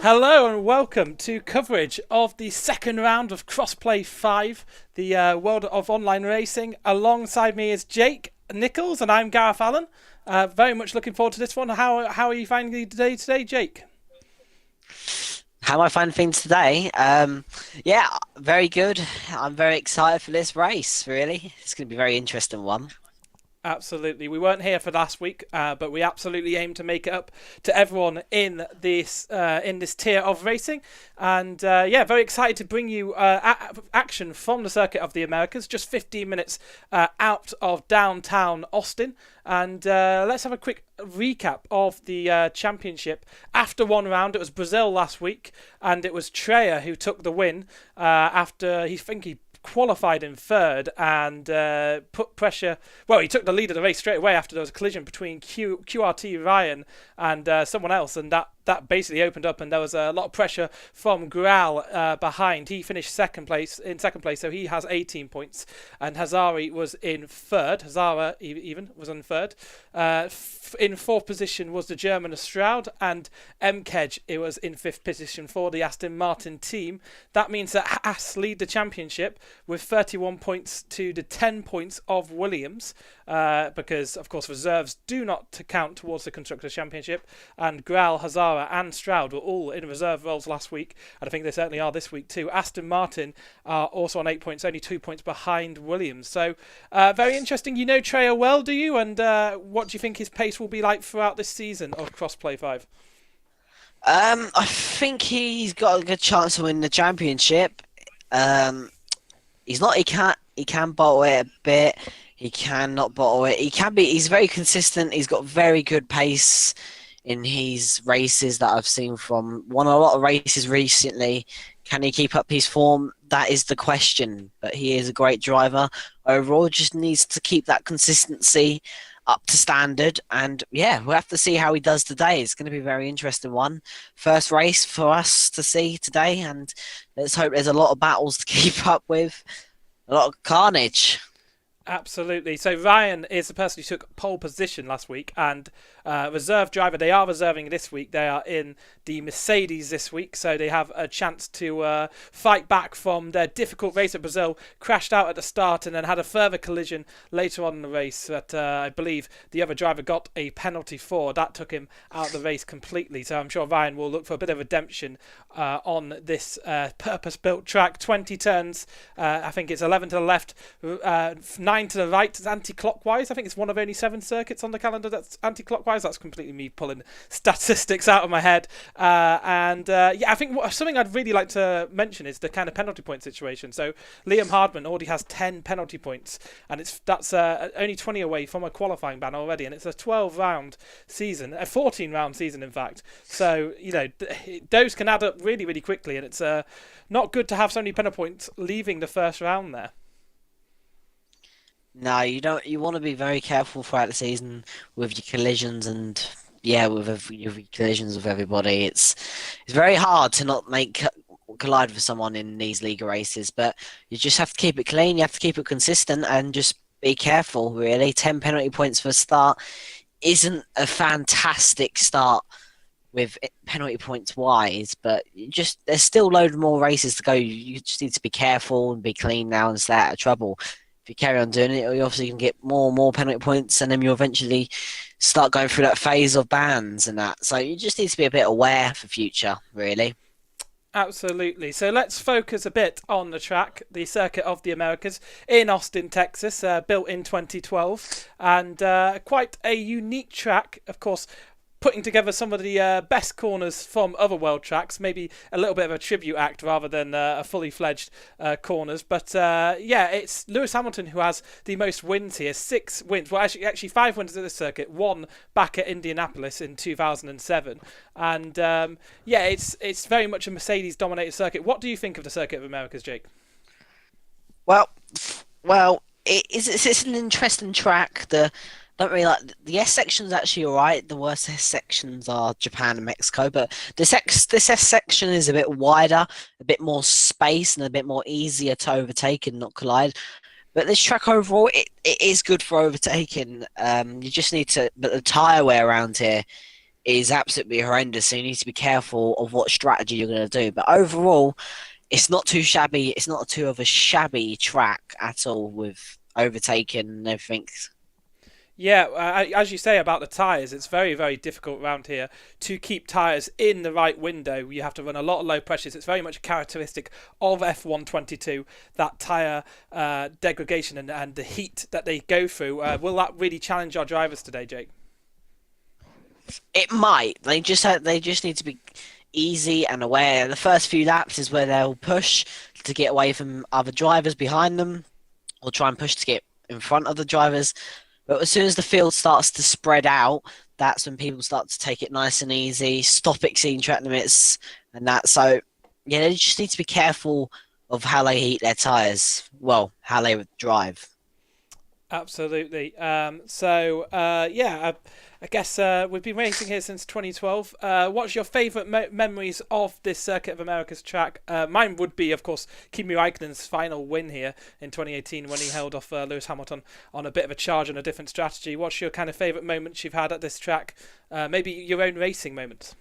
Hello and welcome to coverage of the second round of Crossplay 5, the world of online racing. Alongside me is Jake Nichols and I'm Gareth Allen. Very much looking forward to this one. How are you finding the day today, Jake? How am I finding things today? Yeah, very good. I'm very excited for this race, really. It's going to be a very interesting one. Absolutely. We weren't here for last week, but we absolutely aim to make it up to everyone in this tier of racing. And yeah, very excited to bring you action from the Circuit of the Americas, just 15 minutes out of downtown Austin. And let's have a quick recap of the championship. After one round, it was Brazil last week, and it was Treya who took the win after he qualified in third and put pressure. Well, he took the lead of the race straight away after there was a collision between QRT Ryan and someone else, and that basically opened up, and there was a lot of pressure from Graal behind. He finished second place, so he has 18 points, and Hazari was in third. Hazara even was in third. In fourth position was the German Stroud, and Mkej, it was in fifth position for the Aston Martin team. That means that Haas lead the championship with 31 points to the 10 points of Williams, because of course reserves do not count towards the Constructors' Championship, and Graal, Hazara and Stroud were all in reserve roles last week, and I think they certainly are this week too. Aston Martin are also on 8 points, only 2 points behind Williams. So very interesting. You know Treya well, do you? And what do you think his pace will be like throughout this season of Crossplay 5? I think he's got a good chance to win the championship. He can bottle it a bit. He cannot bottle it. He's very consistent. He's got very good pace in his races that I've seen from. Won a lot of races recently. Can he keep up his form? That is the question. But he is a great driver. Overall, just needs to keep that consistency up to standard. And yeah, we'll have to see how he does today. It's going to be a very interesting one. First race for us to see today. And let's hope there's a lot of battles to keep up with. A lot of carnage. Absolutely. So Ryan is the person who took pole position last week, and reserve driver. They are reserving this week. They are in the Mercedes this week, so they have a chance to fight back from their difficult race at Brazil. Crashed out at the start and then had a further collision later on in the race that I believe the other driver got a penalty for. That took him out of the race completely. So I'm sure Ryan will look for a bit of redemption on this purpose-built track. 20 turns. I think it's 11 to the left, 9 to the right. It's anti-clockwise. I think it's one of only 7 circuits on the calendar that's anti-clockwise. That's completely me pulling statistics out of my head. I think something I'd really like to mention is the kind of penalty point situation. So Liam Hardman already has 10 penalty points, and that's only 20 away from a qualifying ban already, and it's a 12-round season, a 14-round season, in fact. So, those can add up really, really quickly, and it's not good to have so many penalty points leaving the first round there. No, you don't. You want to be very careful throughout the season with your collisions and with your collisions with everybody. It's very hard to not collide with someone in these league races, but you just have to keep it clean. You have to keep it consistent and just be careful. Really, 10 penalty points for a start isn't a fantastic start with penalty points wise, but there's still a load more races to go. You just need to be careful and be clean now and stay out of trouble. If you carry on doing it, you obviously can get more and more penalty points, and then you eventually start going through that phase of bans and that. So you just need to be a bit aware for future, really. Absolutely. So let's focus a bit on the track, the Circuit of the Americas in Austin, Texas, built in 2012, and quite a unique track, of course, putting together some of the best corners from other world tracks, maybe a little bit of a tribute act rather than a fully fledged corners. But it's Lewis Hamilton who has the most wins here, 6 wins. Well, actually 5 wins at the circuit, 1 back at Indianapolis in 2007. And it's very much a Mercedes-dominated circuit. What do you think of the Circuit of Americas, Jake? Well, it's an interesting track. Don't really like the S section's actually alright. The worst S sections are Japan and Mexico, but this S section is a bit wider, a bit more space, and a bit more easier to overtake and not collide. But this track overall, it is good for overtaking. You just need to, but the tyre wear around here is absolutely horrendous, so you need to be careful of what strategy you're going to do. But overall, it's not too shabby. It's not too of a shabby track at all with overtaking and everything. Yeah, as you say about the tyres, it's very, very difficult around here to keep tyres in the right window. You have to run a lot of low pressures. It's very much a characteristic of F122, that tyre degradation and the heat that they go through. Will that really challenge our drivers today, Jake? It might. They just need to be easy and aware. The first few laps is where they'll push to get away from other drivers behind them, or try and push to get in front of the drivers. But as soon as the field starts to spread out, that's when people start to take it nice and easy, stop exceeding track limits and that. So, they just need to be careful of how they heat their tyres. Well, how they drive. Absolutely. I guess we've been racing here since 2012. What's your favourite memories of this Circuit of America's track? Mine would be, of course, Kimi Raikkonen's final win here in 2018 when he held off Lewis Hamilton on a bit of a charge and a different strategy. What's your kind of favourite moments you've had at this track? Maybe your own racing moments?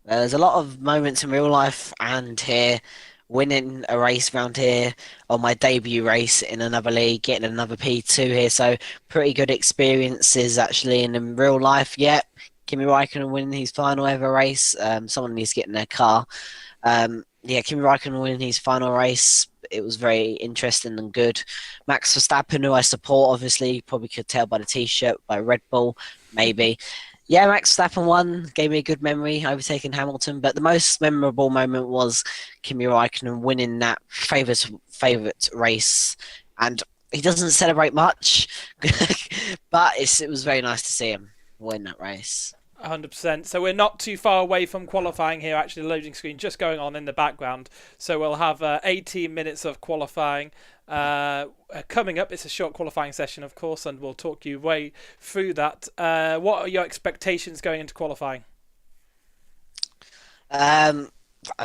There's a lot of moments in real life and here. Winning a race around here on my debut race in another league, getting another P2 here, so pretty good experiences actually. And in real life, Kimi Raikkonen winning his final ever race. Someone needs to get in their car. Kimi Raikkonen winning his final race. It was very interesting and good. Max Verstappen, who I support, obviously, you probably could tell by the T-shirt, by Red Bull, maybe. Yeah, Max Verstappen won, gave me a good memory, overtaking Hamilton. But the most memorable moment was Kimi Raikkonen winning that favourite race. And he doesn't celebrate much, but it was very nice to see him win that race. 100%. So we're not too far away from qualifying here. Actually, the loading screen just going on in the background. So we'll have 18 minutes of qualifying coming up. It's a short qualifying session, of course, and we'll talk you way through that. What are your expectations going into qualifying? I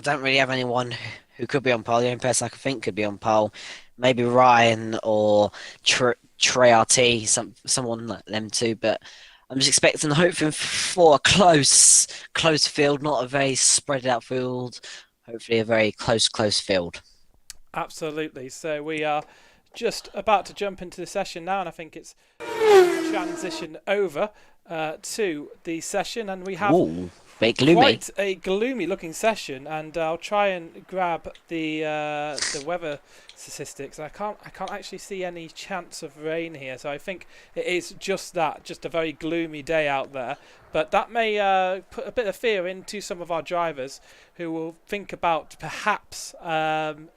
don't really have anyone who could be on pole. The only person I can think could be on pole, maybe Ryan or Trey RT, someone like them two. But I'm just expecting, hoping for a close field, not a very spread out field. Hopefully, a very close field. Absolutely. So we are just about to jump into the session now, and I think it's transition over to the session, and we have Ooh, bit gloomy. quite a gloomy-looking session. And I'll try and grab the weather statistics. I can't actually see any chance of rain here, so I think it is just a very gloomy day out there. But that may put a bit of fear into some of our drivers, who will think about perhaps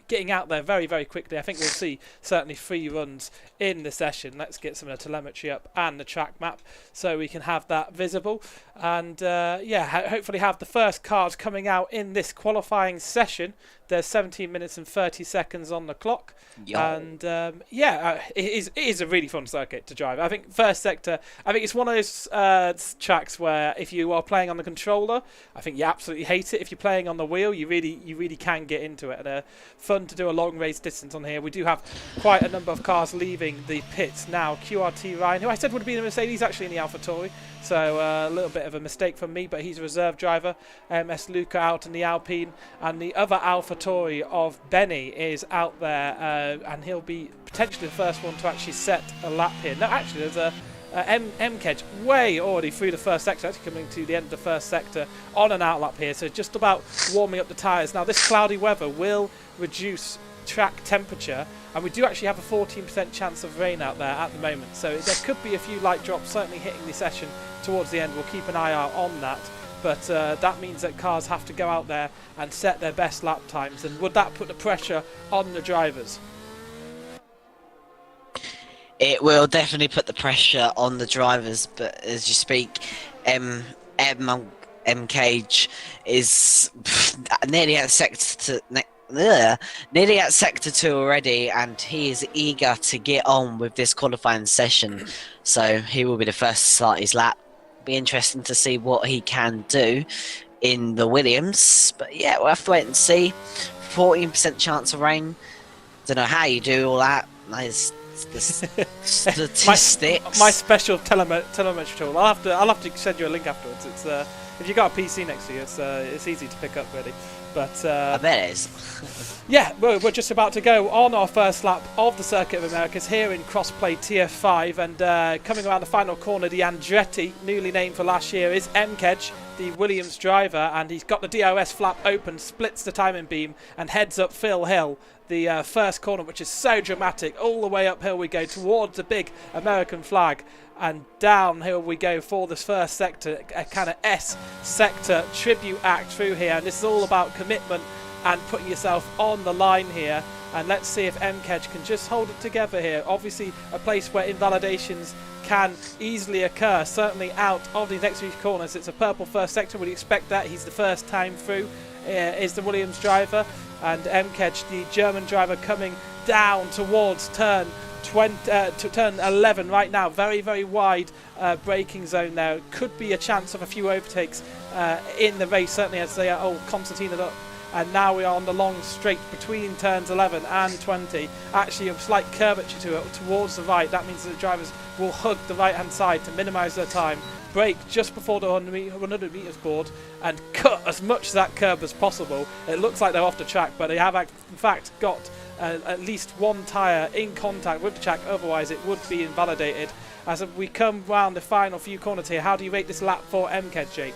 getting out there very, very quickly. I think we'll see certainly 3 runs in the session. Let's get some of the telemetry up and the track map so we can have that visible. And hopefully have the first cars coming out in this qualifying session. There's 17 minutes and 30 seconds on the clock. Yo. And it is a really fun circuit to drive. I think first sector, I think it's one of those tracks where if you are playing on the controller, I think you absolutely hate it. If you're playing on the wheel, you really can get into it. And fun to do a long race distance on here. We do have quite a number of cars leaving the pits now. QRT Ryan, who I said would be in the Mercedes, actually in the AlphaTauri. So a little bit of a mistake from me, but he's a reserve driver. MS Luca out in the Alpine, and the other AlphaTauri of Benny is out there, and he'll be potentially the first one to actually set a lap here. No, actually, there's a MKEdge way already through the first sector, actually coming to the end of the first sector on an outlap here, so just about warming up the tyres. Now, this cloudy weather will reduce track temperature, and we do actually have a 14% chance of rain out there at the moment, so there could be a few light drops certainly hitting the session towards the end. We'll keep an eye out on that, but that means that cars have to go out there and set their best lap times. And would that put the pressure on the drivers? It will definitely put the pressure on the drivers, but as you speak, Cage is nearly at sector 2 already, and he is eager to get on with this qualifying session. So he will be the first to start his lap. Be interesting to see what he can do in the Williams, but yeah, we'll have to wait and see. 14% chance of rain. Don't know how you do all that. Nice. The statistics. my special telemetry tool. I'll have to send you a link afterwards. It's if you got a PC next to you, it's easy to pick up really. But I bet it is. Yeah, we're just about to go on our first lap of the Circuit of Americas here in Crossplay Tier 5, and coming around the final corner, the Andretti, newly named for last year, is MKEdge, the Williams driver, and he's got the DRS flap open, splits the timing beam, and heads up Phil Hill, the first corner, which is so dramatic. All the way uphill we go towards the big American flag, and downhill we go for this first sector, a kind of S sector tribute act through here. And this is all about commitment and putting yourself on the line here. And let's see if MKEdge can just hold it together here. Obviously a place where invalidations can easily occur, certainly out of the next few corners. It's a purple first sector, would you expect that? He's the first time through, is the Williams driver, and MKEdge, the German driver, coming down towards turn 11 right now. Very, very wide braking zone there. Could be a chance of a few overtakes in the race, certainly as they are all concertinaed up. And now we are on the long straight between turns 11 and 20. Actually, a slight curvature to it towards the right. That means that the drivers will hug the right-hand side to minimise their time. Brake just before the 100 metres board and cut as much of that curb as possible. It looks like they're off the track, but they have in fact got at least one tyre in contact with the track, otherwise it would be invalidated. As we come round the final few corners here, how do you rate this lap for MKEdge, Jake?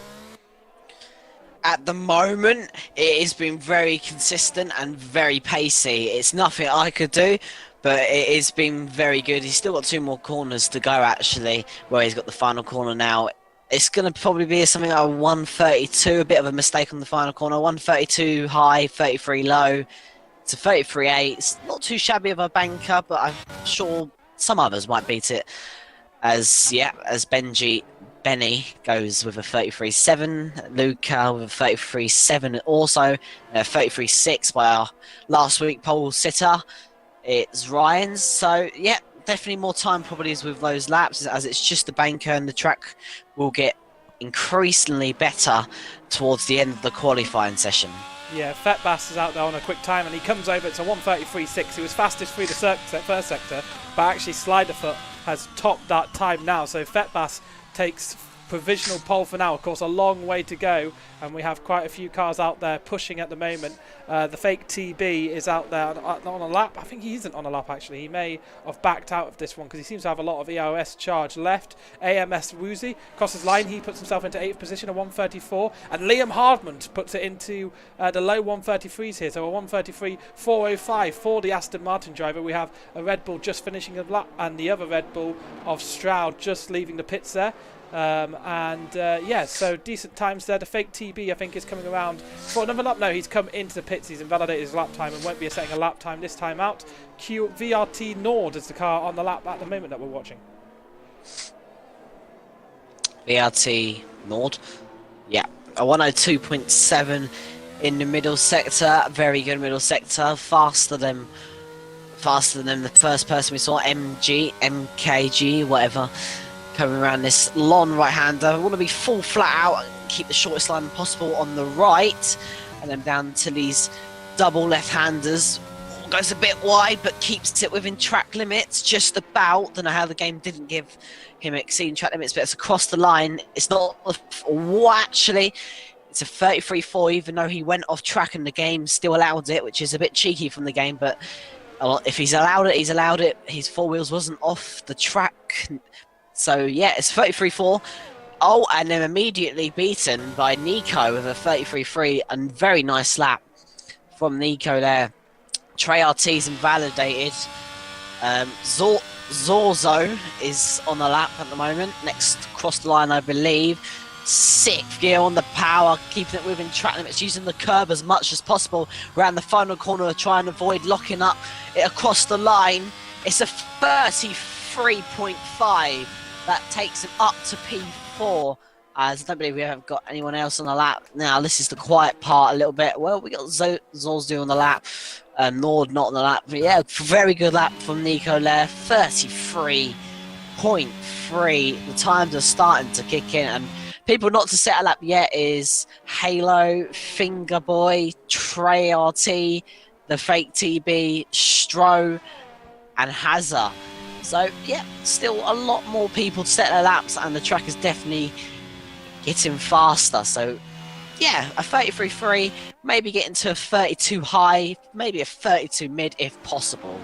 At the moment, it has been very consistent and very pacey. It's nothing I could do, but it has been very good. He's still got 2 more corners to go, actually, where he's got the final corner now. It's going to probably be something like a 132, a bit of a mistake on the final corner. 132 high, 33 low. It's a 33.8. It's not too shabby of a banker, but I'm sure some others might beat it. As Benny goes with a 33.7, Luca with a 33.7 also, a 33.6 by our last week pole sitter. It's Ryan's, so yeah, definitely more time probably is with those laps, as it's just the banker and the track will get increasingly better towards the end of the qualifying session. Yeah, Fetbass is out there on a quick time, and he comes over to 1:33.6. He was fastest through the first sector, but actually Sliderfoot has topped that time now. So Fetbass takes provisional pole for now. Of course, a long way to go, and we have quite a few cars out there pushing at the moment. The fake TB is out there on a lap. I think he isn't on a lap, actually. He may have backed out of this one because he seems to have a lot of ERS charge left. AMS Woozy crosses line. He puts himself into 8th position, a 134. And Liam Hardman puts it into the low 133s here. So a 133.405 for the Aston Martin driver. We have a Red Bull just finishing a lap and the other Red Bull of Stroud just leaving the pits there. Yeah, so decent times there. The fake TB, I think, is coming around for another lap. No, he's come into the pits. He's invalidated his lap time and won't be setting a lap time this time out. VRT Nord is the car on the lap at the moment that we're watching. VRT Nord, yeah, a 102.7 in the middle sector. Very good middle sector. Faster than the first person we saw, MKG, whatever. Coming around this long right-hander. I want to be full flat out and keep the shortest line possible on the right. And then down to these double left-handers. Goes a bit wide, but keeps it within track limits, just about. Don't know how the game didn't give him exceeding track limits, but it's across the line. It's not... actually, it's a 33.4, even though he went off track and the game still allowed it, which is a bit cheeky from the game, but if he's allowed it, he's allowed it. His four wheels wasn't off the track. So, yeah, it's 33.4. Oh, and then immediately beaten by Nico with a 33.3 and very nice lap from Nico there. Trey RT's invalidated. Zorzo is on the lap at the moment. Next across the line, I believe. Sixth gear on the power, keeping it within track limits, using the curb as much as possible around the final corner to try and avoid locking up it across the line. It's a 33.5. That takes him up to P4. As I don't believe we haven't got anyone else on the lap. Now, this is the quiet part a little bit. Well, we got Zorzu on the lap. Nord not on the lap. But yeah, very good lap from Nico there. 33.3. The times are starting to kick in. And people not to set a lap yet is Halo, Fingerboy, Trey RT, the fake TB, Stro, and Hazard. So, yeah, still a lot more people to set their laps, and the track is definitely getting faster. So, yeah, a 33.3, maybe getting to a 32 high, maybe a 32 mid if possible.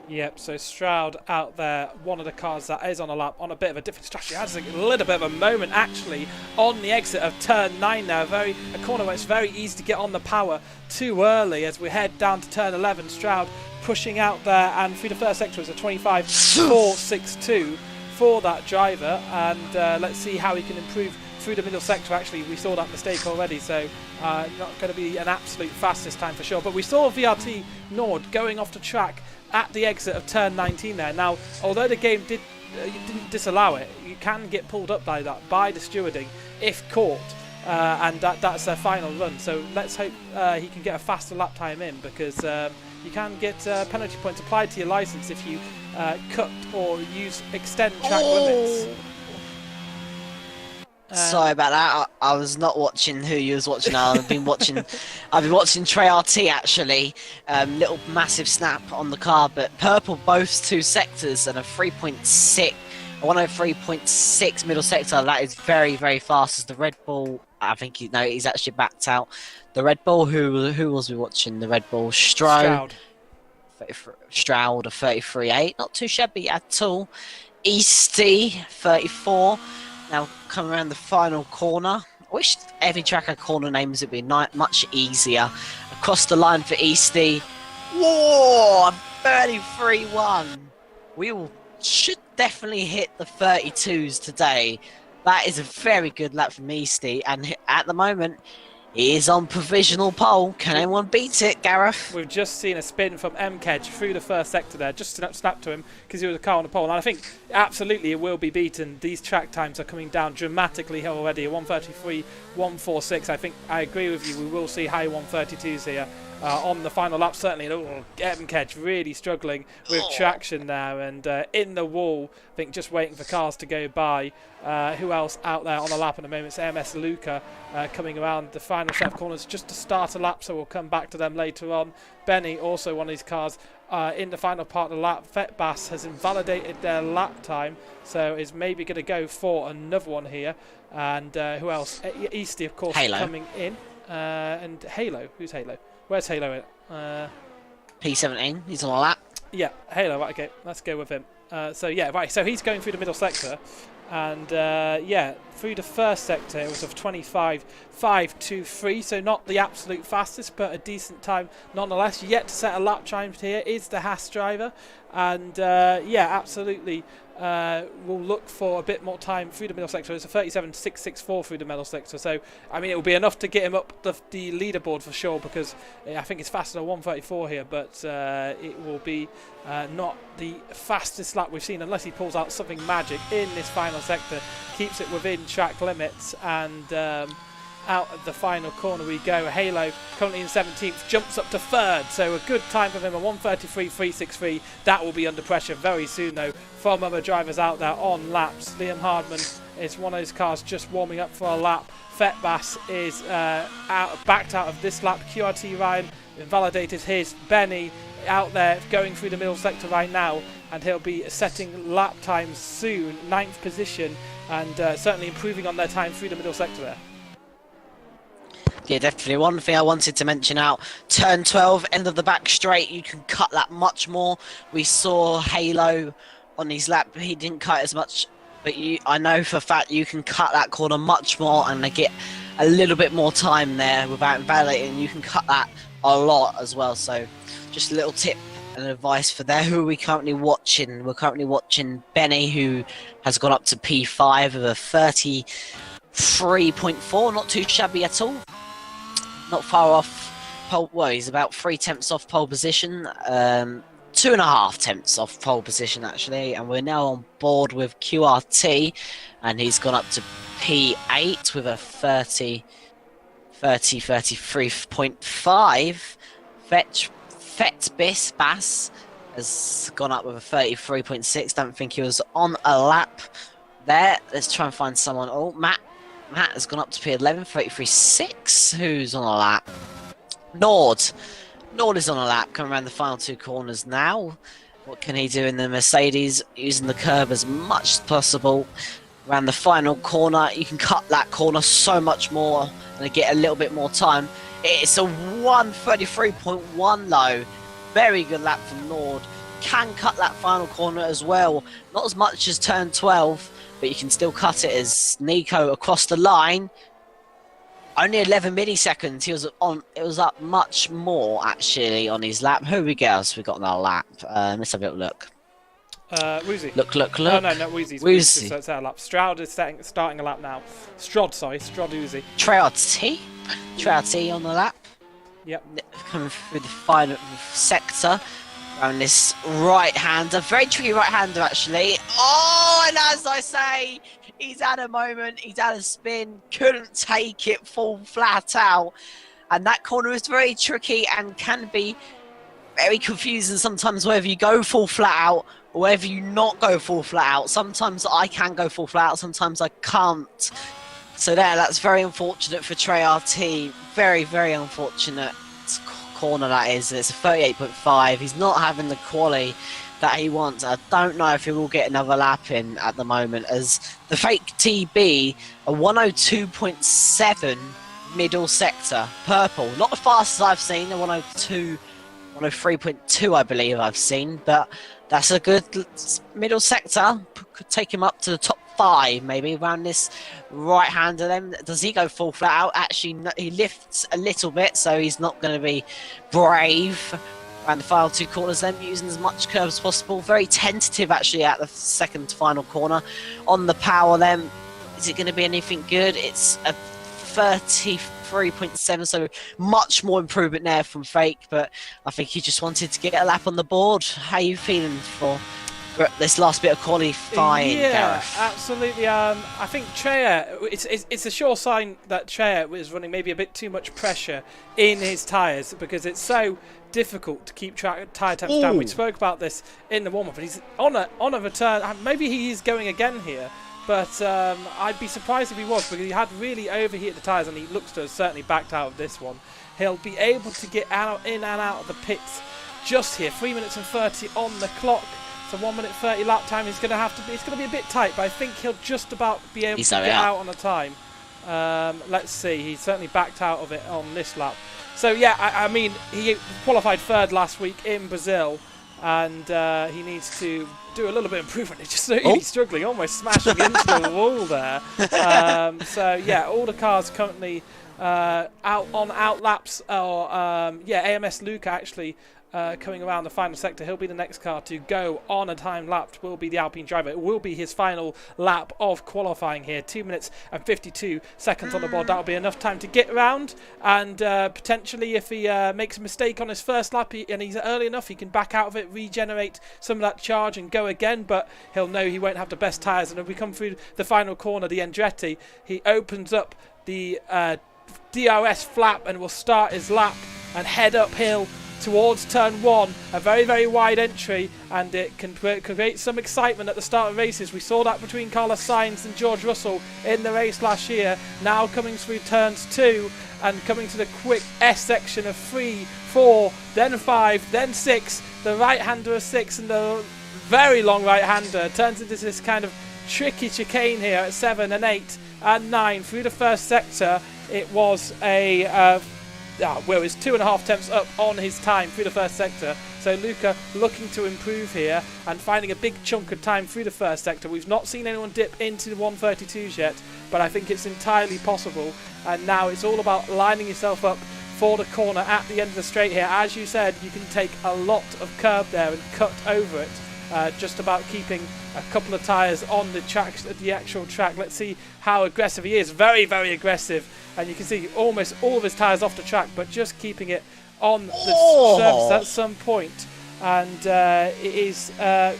Yep, so Stroud out there, one of the cars that is on a lap, on a bit of a different strategy. Has a little bit of a moment, actually, on the exit of turn 9 there. A corner where it's very easy to get on the power too early as we head down to turn 11. Stroud pushing out there, and through the first sector is a 25.462 for that driver, and let's see how he can improve through the middle sector. Actually, we saw that mistake already, so not going to be an absolute fastest time for sure, but we saw VRT Nord going off the track at the exit of turn 19 there. Now, although the game didn't disallow it, you can get pulled up by that, by the stewarding, if caught, and that's their final run. So let's hope he can get a faster lap time in, because you can get penalty points applied to your license if you cut or extend track limits. Sorry about that. I was not watching who you was watching. I've been watching Trey RT actually. Little massive snap on the car, but purple both two sectors and a 103.6 middle sector. That is very, very fast. As the Red Bull, I think he's actually backed out. The Red Bull, who was we watching? The Red Bull Stroud, a 33.8, not too shabby at all. Easty 34. Now come around the final corner. I wish every track had corner names would be much easier. Across the line for Easty. Whoa, 33.1. We should definitely hit the 32s today. That is a very good lap from Easty, and at the moment he is on provisional pole. Can anyone beat it, Gareth? We've just seen a spin from MKEdge through the first sector there, just snapped to him because he was a car on the pole. And I think absolutely it will be beaten. These track times are coming down dramatically already. A 133.146. I think I agree with you. We will see high 132s here on the final lap, certainly. MKEdge really struggling with traction now, and in the wall, I think just waiting for cars to go by. Who else out there on the lap at the moment? It's MS Luca coming around the final set of corners just to start a lap, so we'll come back to them later on. Benny, also one of these cars in the final part of the lap. Fetbass has invalidated their lap time, so is maybe going to go for another one here. And who else? Easty, of course, Halo. coming in. And Halo. Who's Halo? Where's Halo? P17. He's on a lap. Yeah, Halo. Right, okay, let's go with him. So yeah, right. So he's going through the middle sector, and yeah, through the first sector it was of 25.523. So not the absolute fastest, but a decent time nonetheless. Yet to set a lap time here is the Haas driver, and yeah, absolutely. We'll look for a bit more time through the middle sector. It's a 37.664 through the middle sector, so I mean it will be enough to get him up the leaderboard for sure, because I think it's faster than 134 here, but it will be not the fastest lap we've seen unless he pulls out something magic in this final sector, keeps it within track limits, and out of the final corner we go. Halo, currently in 17th, jumps up to 3rd, so a good time for him, a 133.363. That will be under pressure very soon though from other drivers out there on laps. Liam Hardman is one of those cars just warming up for a lap. Fetbass is backed out of this lap. QRT Ryan invalidated his. Benny out there going through the middle sector right now, and he'll be setting lap times soon, 9th position, and certainly improving on their time through the middle sector there. Yeah, definitely. One thing I wanted to mention out, turn 12, end of the back straight, you can cut that much more. We saw Halo on his lap, he didn't cut as much, but I know for a fact you can cut that corner much more and get a little bit more time there without invalidating. You can cut that a lot as well. So just a little tip and advice for there. Who are we currently watching? We're currently watching Benny, who has gone up to P5 with a 33.4, not too shabby at all. Not far off pole. Well, he's about 3/10 off pole position, 2.5 off pole position actually, and we're now on board with QRT, and he's gone up to P8 with a 33.5. Bass has gone up with a 33.6. Don't think he was on a lap there. Let's try and find someone. Oh, Matt has gone up to P11, 33.6. Who's on a lap? Nord is on a lap, coming around the final 2 corners now. What can he do in the Mercedes? Using the curb as much as possible. Around the final corner, you can cut that corner so much more and get a little bit more time. It's a 133.1 though. Very good lap from Nord. Can cut that final corner as well. Not as much as turn 12, but you can still cut it as Nico across the line. Only 11 milliseconds. It was up much more actually on his lap. Who we got? We got on our lap. Let's have a little look. Woozy. Look. No, not Woozy's. Woozy. So it's our lap. Stroud is starting a lap now. Strod Woozy. Trouty on the lap. Yep. Coming through the final sector. Around this right-hander. Very tricky right-hander actually. Oh, and as I say, he's had a moment. He's had a spin. Couldn't take it full flat out. And that corner is very tricky and can be very confusing sometimes, whether you go full flat out or whether you not go full flat out. Sometimes I can go full flat out, sometimes I can't. So that's very unfortunate for Trey RT. Very, very unfortunate corner that is. It's a 38.5. He's not having the quality that he wants. I don't know if he will get another lap in at the moment, as the fake TB, a 102.7 middle sector, purple. Not the fastest I've seen, a 103.2 I believe I've seen, but that's a good middle sector. Could take him up to the top 5 maybe around this right-hander. Then does he go full flat out? Actually, no, he lifts a little bit, so he's not going to be brave around the final 2 corners. Then using as much curve as possible. Very tentative actually at the second final corner on the power. Then is it going to be anything good? It's a 33.7, so much more improvement there from Fake, but I think he just wanted to get a lap on the board. How are you feeling for this last bit of qualifying, Gareth? Absolutely. I think Treya, it's a sure sign that Treya was running maybe a bit too much pressure in his tyres, because it's so difficult to keep tyre temps down. We spoke about this in the warm-up, and he's on a return. Maybe he is going again here, but I'd be surprised if he was, because he had really overheated the tyres, and he looks to have certainly backed out of this one. He'll be able to get in and out of the pits just here. 3 minutes and 30 on the clock. So 1 minute 30 lap time is going to have to be. It's going to be a bit tight, but I think he'll just about be able to get out on the time. Let's see. He certainly backed out of it on this lap. So yeah, I mean, he qualified third last week in Brazil, and he needs to do a little bit of improvement. He's just really struggling, almost smashing into the wall there. So yeah, all the cars currently out on out laps, or AMS Luca actually coming around the final sector. He'll be the next car to go on a time lap, will be the Alpine driver. It will be his final lap of qualifying here. 2 minutes and 52 seconds on the board. That'll be enough time to get around, and potentially if he makes a mistake on his first lap and he's early enough, he can back out of it, regenerate some of that charge and go again, but he'll know he won't have the best tyres. And if we come through the final corner, the Andretti, he opens up the DRS flap and will start his lap and head uphill towards turn 1, a very, very wide entry, and it can create some excitement at the start of races. We saw that between Carlos Sainz and George Russell in the race last year. Now coming through turns 2 and coming to the quick S section of 3, 4, then 5, then 6. The right-hander of 6 and the very long right-hander turns into this kind of tricky chicane here at 7 and 8 and 9 through the first sector. It was a it's 2.5 tenths up on his time through the first sector. So Luca looking to improve here and finding a big chunk of time through the first sector. We've not seen anyone dip into the 132s yet, but I think it's entirely possible. And now it's all about lining yourself up for the corner at the end of the straight here. As you said, you can take a lot of curb there and cut over it. Just about keeping a couple of tyres on the track, the actual track. Let's see how aggressive he is. Very, very aggressive. And you can see almost all of his tyres off the track, but just keeping it on the surface at some point. And it is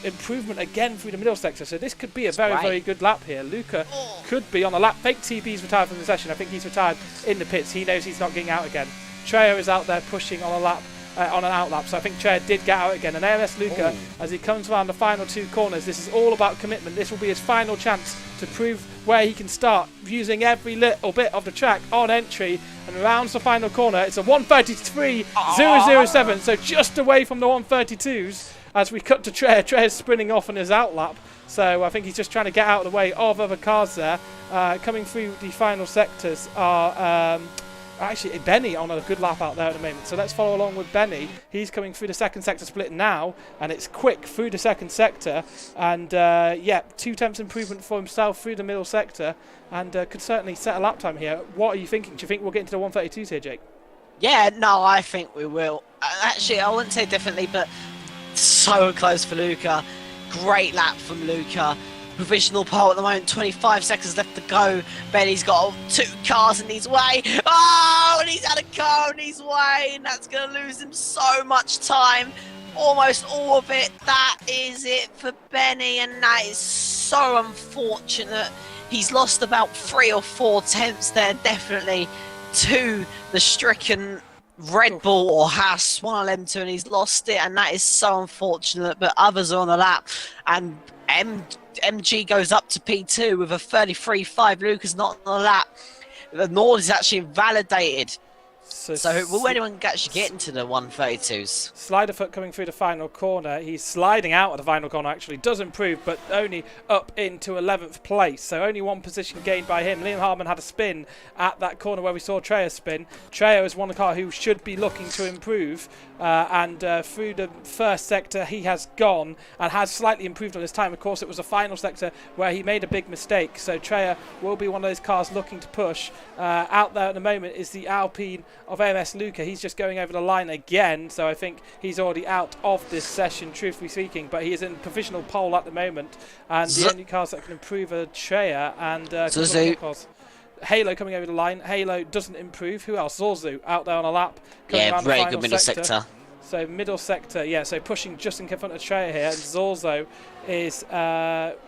improvement again through the middle sector. So this could be a very, very good lap here. Luca could be on a lap. Fake TP's retired from the session. I think he's retired in the pits. He knows he's not getting out again. Trejo is out there pushing on a lap. On an out lap, so I think Trejo did get out again. And AMS Luca, as he comes around the final 2 corners, this is all about commitment. This will be his final chance to prove where he can start, using every little bit of the track on entry, and rounds the final corner. It's a 1:33.007, so just away from the 132s as we cut to Trejo. Trejo's sprinting off on his out lap, so I think he's just trying to get out of the way of other cars there. Coming through the final sectors are actually Benny on a good lap out there at the moment, so let's follow along with Benny. He's coming through the second sector split now, and it's quick through the second sector, and 2 tenths improvement for himself through the middle sector, and could certainly set a lap time here. What are you thinking? Do you think we'll get into the 132s here, Jake? Yeah, no, I think we will. Actually, I wouldn't say definitely, but so close for Luca. Great lap from Luca. Provisional pole at the moment, 25 seconds left to go. Benny's got 2 cars in his way. Oh, and he's had a car in his way, and that's going to lose him so much time. Almost all of it. That is it for Benny, and that is so unfortunate. He's lost about 3 or 4 tenths there, definitely, to the stricken Red Bull or Haas, one of them 2, and he's lost it, and that is so unfortunate. But others are on the lap, and MG goes up to P2 with a 33.5. Luca's not on the lap. The Nord is actually invalidated. So will anyone actually get into the 132s? Sliderfoot coming through the final corner. He's sliding out of the final corner, actually. Does improve, but only up into 11th place. So only 1 position gained by him. Liam Harmon had a spin at that corner where we saw Trejo spin. Trejo is one car who should be looking to improve. Through the first sector, he has gone and has slightly improved on his time. Of course, it was the final sector where he made a big mistake. So Trejo will be one of those cars looking to push. Out there at the moment is the Alpine of AMS Luca. He's just going over the line again, so I think he's already out of this session, truthfully speaking, but he is in provisional pole at the moment, and the only cars that can improve are Treya and Halo coming over the line. Halo doesn't improve. Who else? Zorzu out there on a lap. Yeah, very good middle sector. So middle sector, so pushing just in front of Treya here, and Zorzo is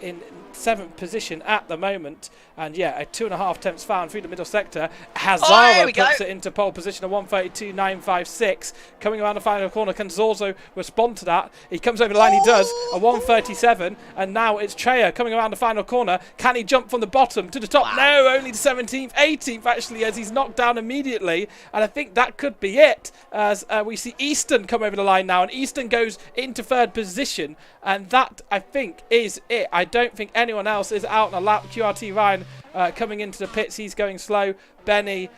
in 7th position at the moment, and a 2.5 tenths found through the middle sector. Hazara puts it into pole position of 1:32.956. Coming around the final corner, can Zorzo respond to that? He comes over the line, he does, a 1:37, and now it's Treya coming around the final corner. Can he jump from the bottom to the top? No, only the 17th, 18th actually, as he's knocked down immediately, and I think that could be it, as we see Easton Easton come over the line now, and Easton goes into third position, and that, I think, is it. I don't think anyone else is out on a lap. QRT Ryan coming into the pits, he's going slow. Benny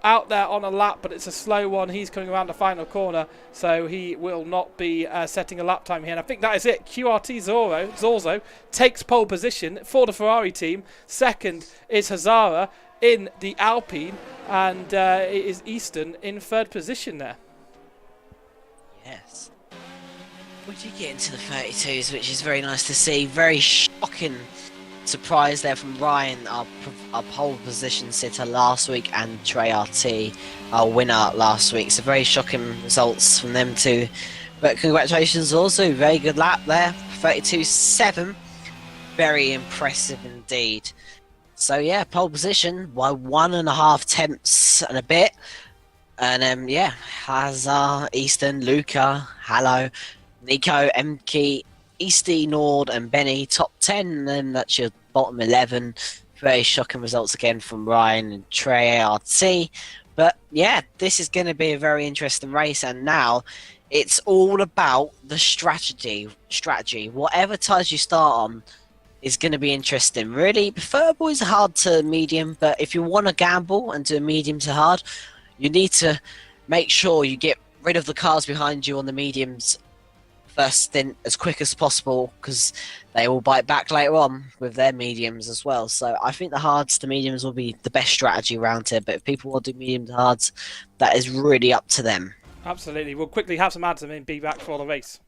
out there on a lap, but it's a slow one. He's coming around the final corner, so he will not be setting a lap time here. And I think that is it. QRT Zorzo takes pole position for the Ferrari team. Second is Hazara in the Alpine, and it is Easton in third position there. Yes. We did get into the 32s, which is very nice to see. Very shocking surprise there from Ryan, our pole position sitter last week, and Trey RT, our winner last week. So very shocking results from them too. But congratulations also, very good lap there, 32.7. Very impressive indeed. So yeah, pole position by 1.5 tenths and a bit. And yeah, Hazard, Easton, Luca, Hallo, Nico, Emke, Easty, Nord and Benny top 10, and then that's your bottom 11. Very shocking results again from Ryan and Trey RT. But yeah, this is going to be a very interesting race, and now it's all about the strategy. Whatever tires you start on is going to be interesting. Really, preferable is hard to medium, but if you want to gamble and do a medium to hard, you need to make sure you get rid of the cars behind you on the mediums first stint as quick as possible, because they will bite back later on with their mediums as well. So I think the hards to mediums will be the best strategy around here, but if people want to do medium to hards, that is really up to them. Absolutely. We'll quickly have some ads and then be back for the race.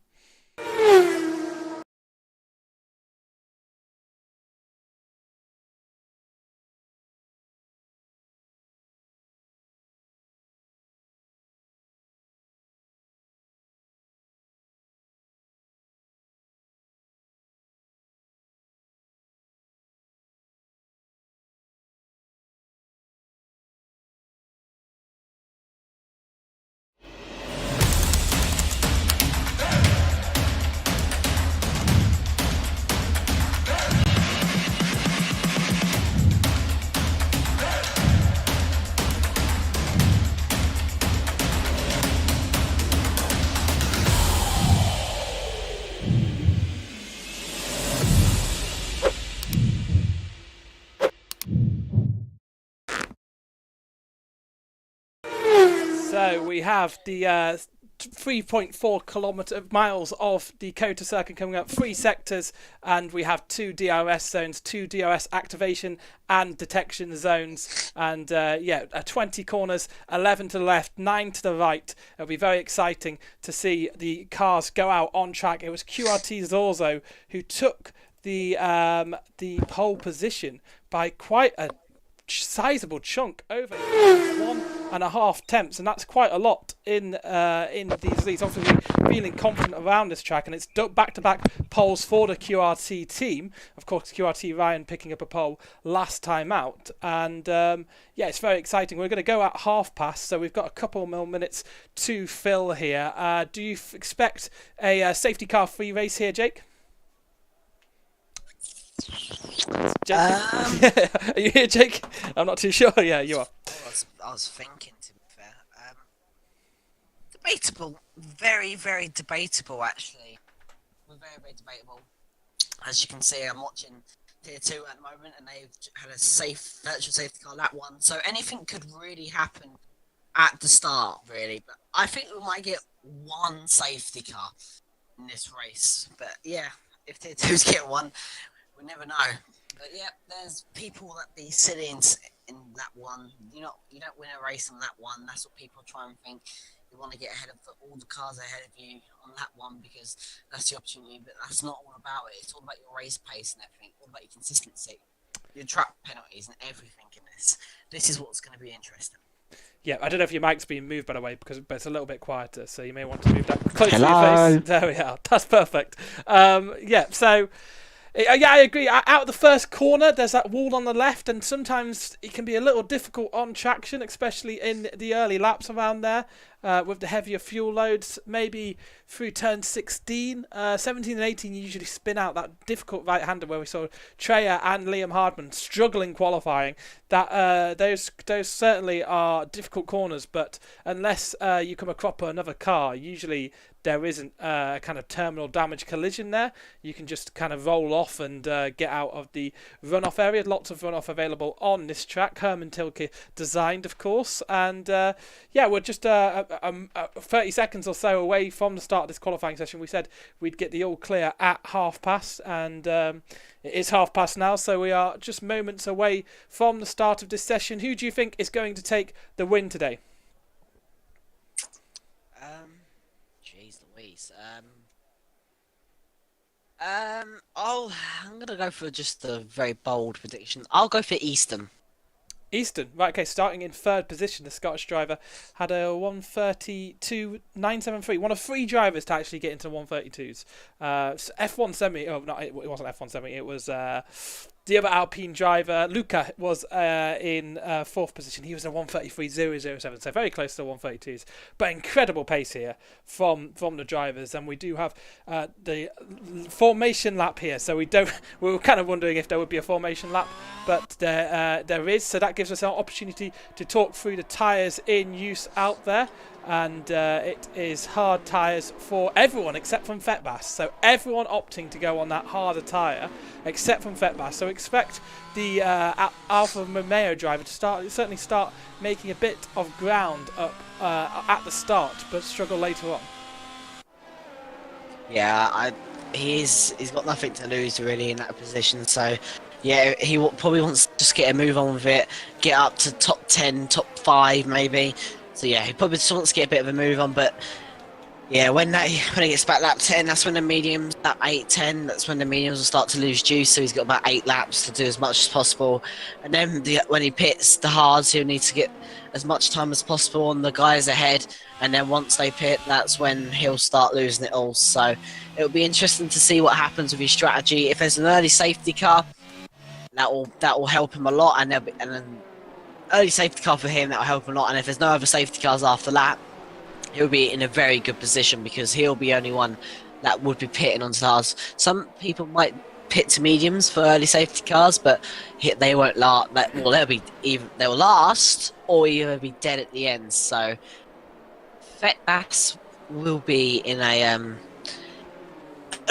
So we have the 3.4 miles of the COTA circuit coming up, 3 sectors, and we have 2 DRS zones, 2 DRS activation and detection zones, and 20 corners, 11 to the left, 9 to the right. It'll be very exciting to see the cars go out on track. It was QRT Zorzo who took the pole position by quite a sizable chunk, over 1.5 tenths, and that's quite a lot in these leads. Obviously feeling confident around this track, and it's back-to-back poles for the QRT team. Of course, QRT Ryan picking up a pole last time out, and it's very exciting. We're going to go at half past, so we've got a couple more minutes to fill here. Do you expect a safety car free race here, Jake? Are you here, Jake? I'm not too sure. Yeah, you are. I was thinking, to be fair. Debatable. Very, very debatable, actually. Very, very debatable. As you can see, I'm watching Tier 2 at the moment, and they've had a virtual safety car lap 1. So anything could really happen at the start, really. But I think we might get one safety car in this race. But yeah, if Tier 2s get one, we never know. But yeah, there's people that be sitting in lap 1. You don't win a race on lap 1. That's what people try and think. You want to get ahead of all the cars ahead of you on lap 1, because that's the opportunity. But that's not all about it. It's all about your race pace and everything. All about your consistency, your track penalties and everything in this. This is what's going to be interesting. Yeah, I don't know if your mic's being moved, by the way, but it's a little bit quieter, so you may want to move that closer to your face. There we are. That's perfect. So... Yeah, I agree. Out of the first corner, there's that wall on the left, and sometimes it can be a little difficult on traction, especially in the early laps around there. with the heavier fuel loads, maybe through turn 16. 17 and 18 usually spin out that difficult right-hander where we saw Treya and Liam Hardman struggling qualifying. That those certainly are difficult corners, but unless you come across another car, usually there isn't a kind of terminal damage collision there. You can just kind of roll off and get out of the runoff area. Lots of runoff available on this track. Herman Tilke designed, of course. And yeah, we're just 30 seconds or so away from the start of this qualifying session. We said we'd get the all clear at past, and it is past now, so we are just moments away from the start of this session. Who do you think is going to take the win today? Jeez Louise. I'm gonna go for just a very bold prediction. I'll go for Easton. Easton, right, okay, starting in third position, the Scottish driver had a 1:32.973. One of 3 drivers to actually get into 1:32s. F1 semi, oh, no, it wasn't F1 semi, it was the other Alpine driver, Luca, was in 4th position. He was in 1:33.007, so very close to the 1:32s. But incredible pace here from the drivers, and we do have the formation lap here. So we were kind of wondering if there would be a formation lap, but there is. So that gives us an opportunity to talk through the tyres in use out there. And it is hard tyres for everyone except from Fetbass. So everyone opting to go on that harder tyre except from Fetbass. So expect the Alfa Romeo driver to certainly start making a bit of ground up at the start, but struggle later on. Yeah, he's got nothing to lose really in that position. So yeah, he probably wants to just get a move on with it, get up to top 10, top 5 maybe. So yeah, he probably just wants to get a bit of a move on, but yeah, when he gets back lap 10, that's when the mediums, lap 8, 10, that's when the mediums will start to lose juice, so he's got about 8 laps to do as much as possible. And then when he pits the hards, he'll need to get as much time as possible on the guys ahead, and then once they pit, that's when he'll start losing it all. So it'll be interesting to see what happens with his strategy. If there's an early safety car, that will help him a lot, and then early safety car for him, that will help him a lot. And if there's no other safety cars after that, he'll be in a very good position because he'll be the only one that would be pitting on stars. Some people might pit to mediums for early safety cars, but they won't last. Well, they'll last or either be dead at the end. So Fetbass will be in an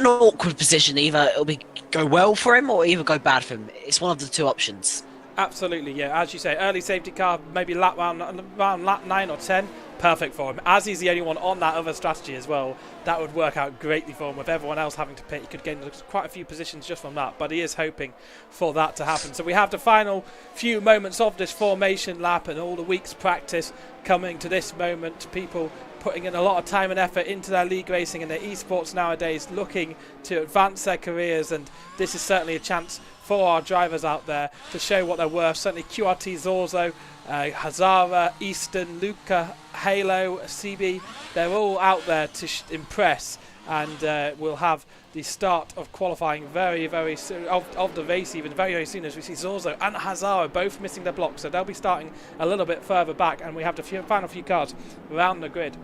awkward position. Either it'll go well for him or either go bad for him. It's one of the 2 options. Absolutely, yeah. As you say, early safety car, maybe around lap 9 or 10, perfect for him. As he's the only one on that other strategy as well, that would work out greatly for him. With everyone else having to pit, he could gain quite a few positions just from that, but he is hoping for that to happen. So we have the final few moments of this formation lap and all the week's practice coming to this moment. People putting in a lot of time and effort into their league racing and their esports nowadays, looking to advance their careers, and this is certainly a chance for our drivers out there to show what they're worth. Certainly QRT, Zorzo, Hazara, Easton, Luca, Halo, CB, they're all out there to impress, and we'll have the start of qualifying very, very soon, of the race even very, very soon, as we see Zorzo and Hazara both missing their blocks, so they'll be starting a little bit further back, and we have the final few cars around the grid.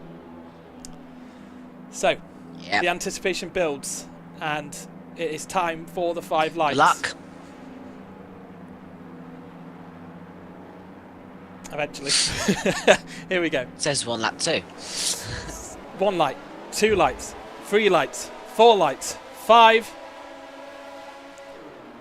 So, yep. The anticipation builds, and it is time for the 5 lights. Good luck. Eventually. Here we go. It says 1 lap 2. 1 light, 2 lights, 3 lights, 4 lights, 5.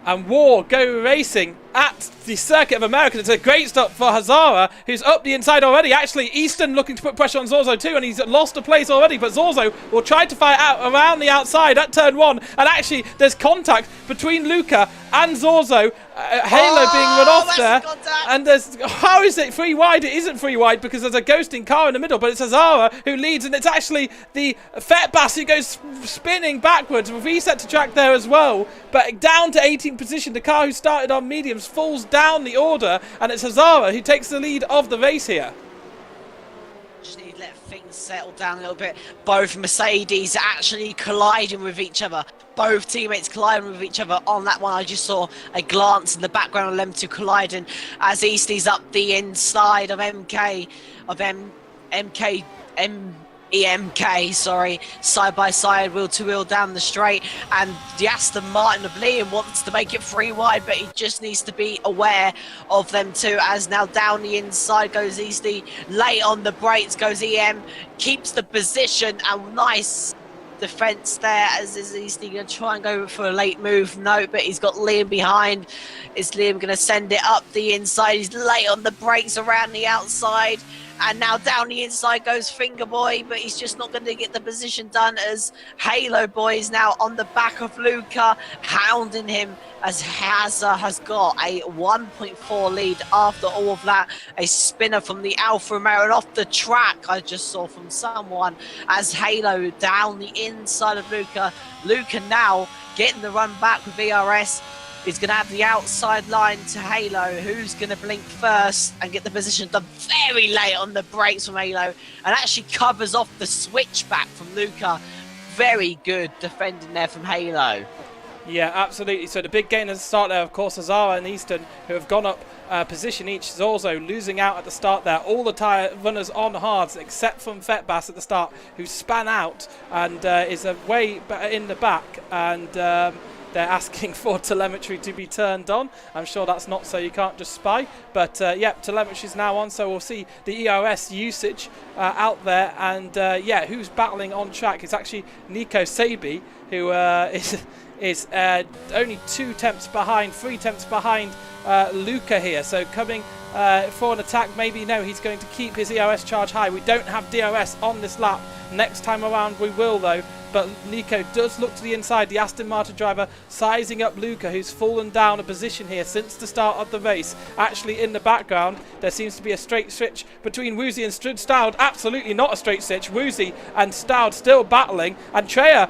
And WOR go racing at the Circuit of America. It's a great stop for Hazara, who's up the inside already. Actually, Easton looking to put pressure on Zorzo too, and he's lost a place already. But Zorzo will try to fight out around the outside at turn 1. And actually, there's contact between Luca and Zorzo. Halo being run off there. And how is it 3 wide? It isn't 3 wide because there's a ghosting car in the middle, but it's Hazara who leads, and it's actually the Fetbass who goes spinning backwards. Reset to track there as well, but down to 18th position. The car who started on mediums falls down the order, and it's Hazara who takes the lead of the race here. Just need to let things settle down a little bit. Both Mercedes actually colliding with each other. Both teammates colliding with each other on that one. I just saw a glance in the background of them 2 colliding as Eastie's up the inside of MK EMK, sorry, side by side, wheel to wheel down the straight, and the Aston Martin of Liam wants to make it 3 wide, but he just needs to be aware of them too, as now down the inside goes Easty, late on the brakes goes EM, keeps the position, and nice defense there as is Easty going to try and go for a late move. No, but he's got Liam behind. Is Liam going to send it up the inside? He's late on the brakes around the outside. And now down the inside goes Finger Boy, but he's just not going to get the position done as Halo Boy is now on the back of Luca, hounding him as Hazza has got a 1.4 lead after all of that. A spinner from the Alfa Romeo and off the track I just saw from someone as Halo down the inside of Luca. Luca now getting the run back with VRS. He's going to have the outside line to Halo, who's going to blink first and get the position done very late on the brakes from Halo, and actually covers off the switchback from Luca. Very good defending there from Halo. Yeah, absolutely. So the big gain at the start there, of course, Azara and Easton, who have gone up position each. Zorzo losing out at the start there. All the tyre runners on hards, except from Fetbass at the start, who span out and is way in the back. And they're asking for telemetry to be turned on. I'm sure that's not so you can't just spy. But yeah, telemetry is now on, so we'll see the EOS usage out there. And yeah, who's battling on track? It's actually Nico Sabi, who is only 2 tenths behind, 3 tenths behind Luca here. So coming for an attack, maybe no, he's going to keep his EOS charge high. We don't have DOS on this lap. Next time around we will though. But Nico does look to the inside, the Aston Martin driver sizing up Luca, who's fallen down a position here since the start of the race. Actually in the background there seems to be a straight switch between Woozy and Stoud. Absolutely not a straight switch. Woozy and Stoud still battling, and Treya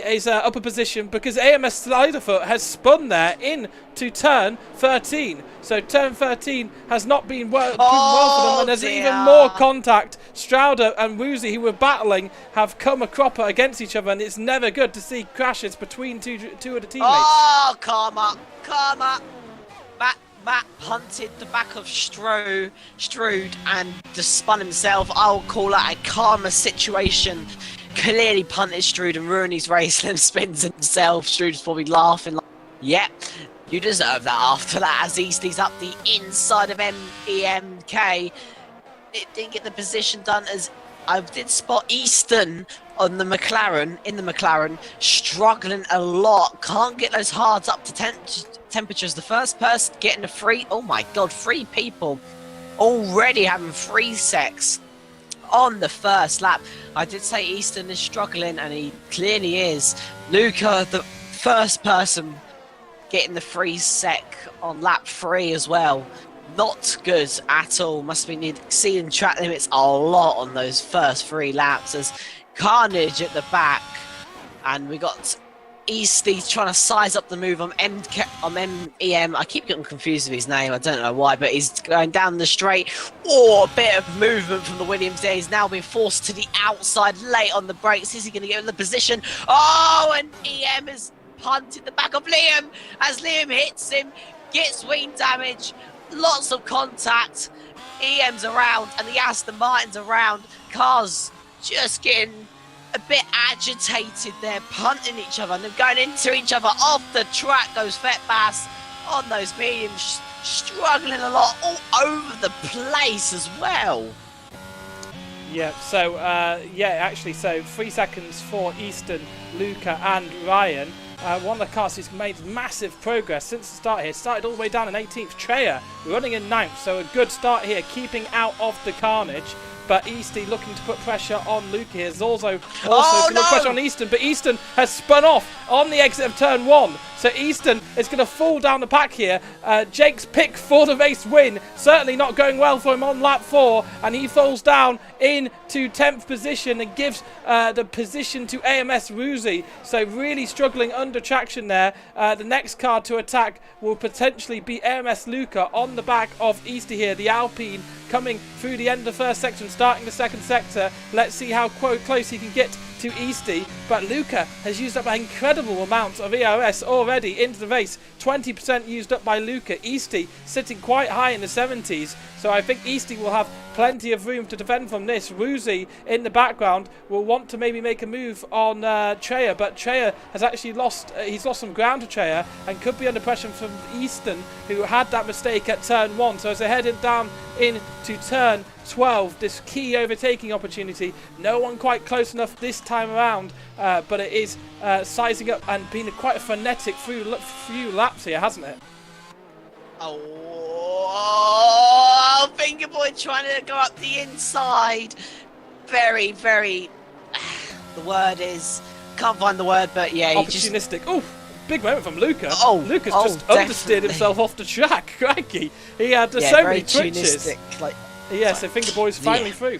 is up a position because AMS Sliderfoot has spun there in to turn 13. So turn 13 has not been well for them, and there's even more contact. Strouder and Woozy, who were battling, have come a cropper against each other, and it's never good to see crashes between two of the teammates. Oh, karma. Matt punted the back of Strood and just spun himself. I'll call that a karma situation. Clearly punted Strood and ruined his race and spins himself. Strood's probably laughing like, yep. You deserve that after that, as Easty's up the inside of EMK. It didn't get the position done, as I did spot Easton on the McLaren, struggling a lot. Can't get those hards up to temperatures. The first person getting the 3 people already having 3 secs on the first lap. I did say Easton is struggling, and he clearly is. Luca, the first person getting the 3 sec on lap 3 as well. Not good at all. Must be exceeding track limits a lot on those first 3 laps. As carnage at the back, and we got Easty trying to size up the move on MEM. I keep getting confused with his name. I don't know why, but he's going down the straight. Oh, a bit of movement from the Williams there. He's now been forced to the outside, late on the brakes. Is he going to get in the position? Oh, and EM is punted the back of Liam as Liam hits him, gets wing damage, lots of contact. EM's around and the Aston Martin's around. Cars just getting a bit agitated there, punting each other and then going into each other. Off the track goes Fetbass on those mediums, struggling a lot all over the place as well. Yeah, so, so 3 seconds for Easton, Luca and Ryan. One of the cars who's made massive progress since the start here. Started all the way down in 18th. Treya running in 9th, so a good start here, keeping out of the carnage. But Easty looking to put pressure on Luca here. Zorzo also put pressure on Easton, but Easton has spun off on the exit of turn 1. So Easton is going to fall down the pack here. Jake's pick for the race win. Certainly not going well for him on lap 4. And he falls down into 10th position and gives the position to AMS Woozy. So really struggling under traction there. The next car to attack will potentially be AMS Luca on the back of Easty here. The Alpine coming through the end of the first section, starting the second sector. Let's see how close he can get to Easty, but Luca has used up an incredible amount of ERS already into the race. 20% used up by Luca. Easty sitting quite high in the 70s, so I think Easty will have plenty of room to defend from this. Woozy in the background will want to maybe make a move on Treya, but Treya has actually lost some ground to Treya and could be under pressure from Easton, who had that mistake at turn 1. So as they're headed down into turn 12, this key overtaking opportunity, no one quite close enough this time around, but it is sizing up and being quite a frenetic few laps here, hasn't it? Oh, Finger Boy trying to go up the inside. Very, very. The word is. Can't find the word, but yeah. Opportunistic. Oh, big moment from Luca. Oh, Luca's just understeered himself off the track. Crikey. He had so many twitches. Like, so Finger Boy's finally through.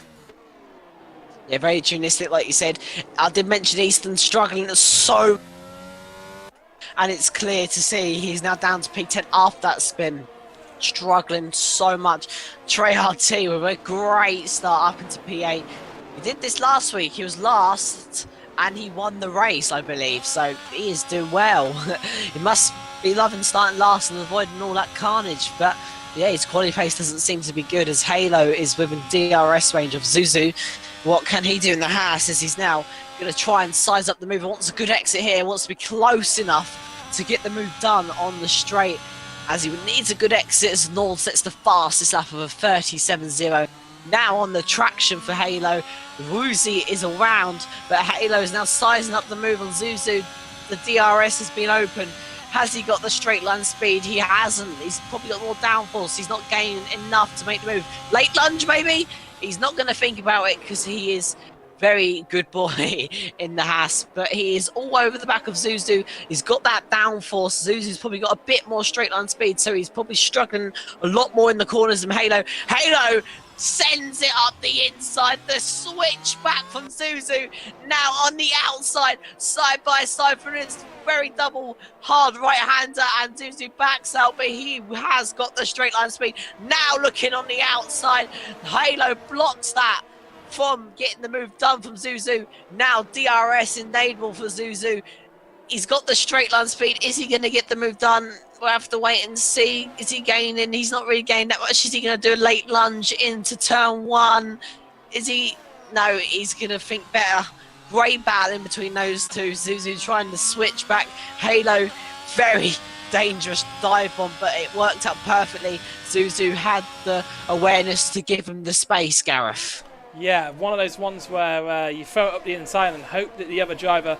Yeah, very tunistic, like you said. I did mention Easton struggling so. And it's clear to see he's now down to P10 after that spin. Struggling so much. Trey RT with a great start up into P8. He did this last week. He was last and he won the race, I believe. So he is doing well. He must be loving starting last and avoiding all that carnage. But yeah, his quality pace doesn't seem to be good as Halo is within DRS range of Zuzu. What can he do in the house as he's now going to try and size up the move. He wants a good exit here. He wants to be close enough to get the move done on the straight, as he needs a good exit as Nord sets the fastest lap of a 37.0. Now on the traction for Halo. Woozy is around, but Halo is now sizing up the move on Zuzu. The DRS has been open. Has he got the straight line speed? He hasn't. He's probably got more downforce. He's not gaining enough to make the move. Late lunge maybe? He's not going to think about it because he is very good boy in the Haas, but he is all over the back of Zuzu. He's got that downforce. Zuzu's probably got a bit more straight line speed, so he's probably struggling a lot more in the corners than Halo. Halo sends it up the inside. The switch back from Zuzu. Now on the outside, side by side for his very double hard right-hander, and Zuzu backs out, but he has got the straight line speed. Now looking on the outside, Halo blocks that from getting the move done from Zuzu. Now DRS enabled for Zuzu. He's got the straight line speed. Is he going to get the move done? We'll have to wait and see. Is he gaining? He's not really gaining that much. Is he going to do a late lunge into turn 1? Is he? No, he's going to think better. Great battle in between those two. Zuzu trying to switch back. Halo, very dangerous dive bomb, but it worked out perfectly. Zuzu had the awareness to give him the space, Gareth. Yeah, one of those ones where you throw it up the inside and hope that the other driver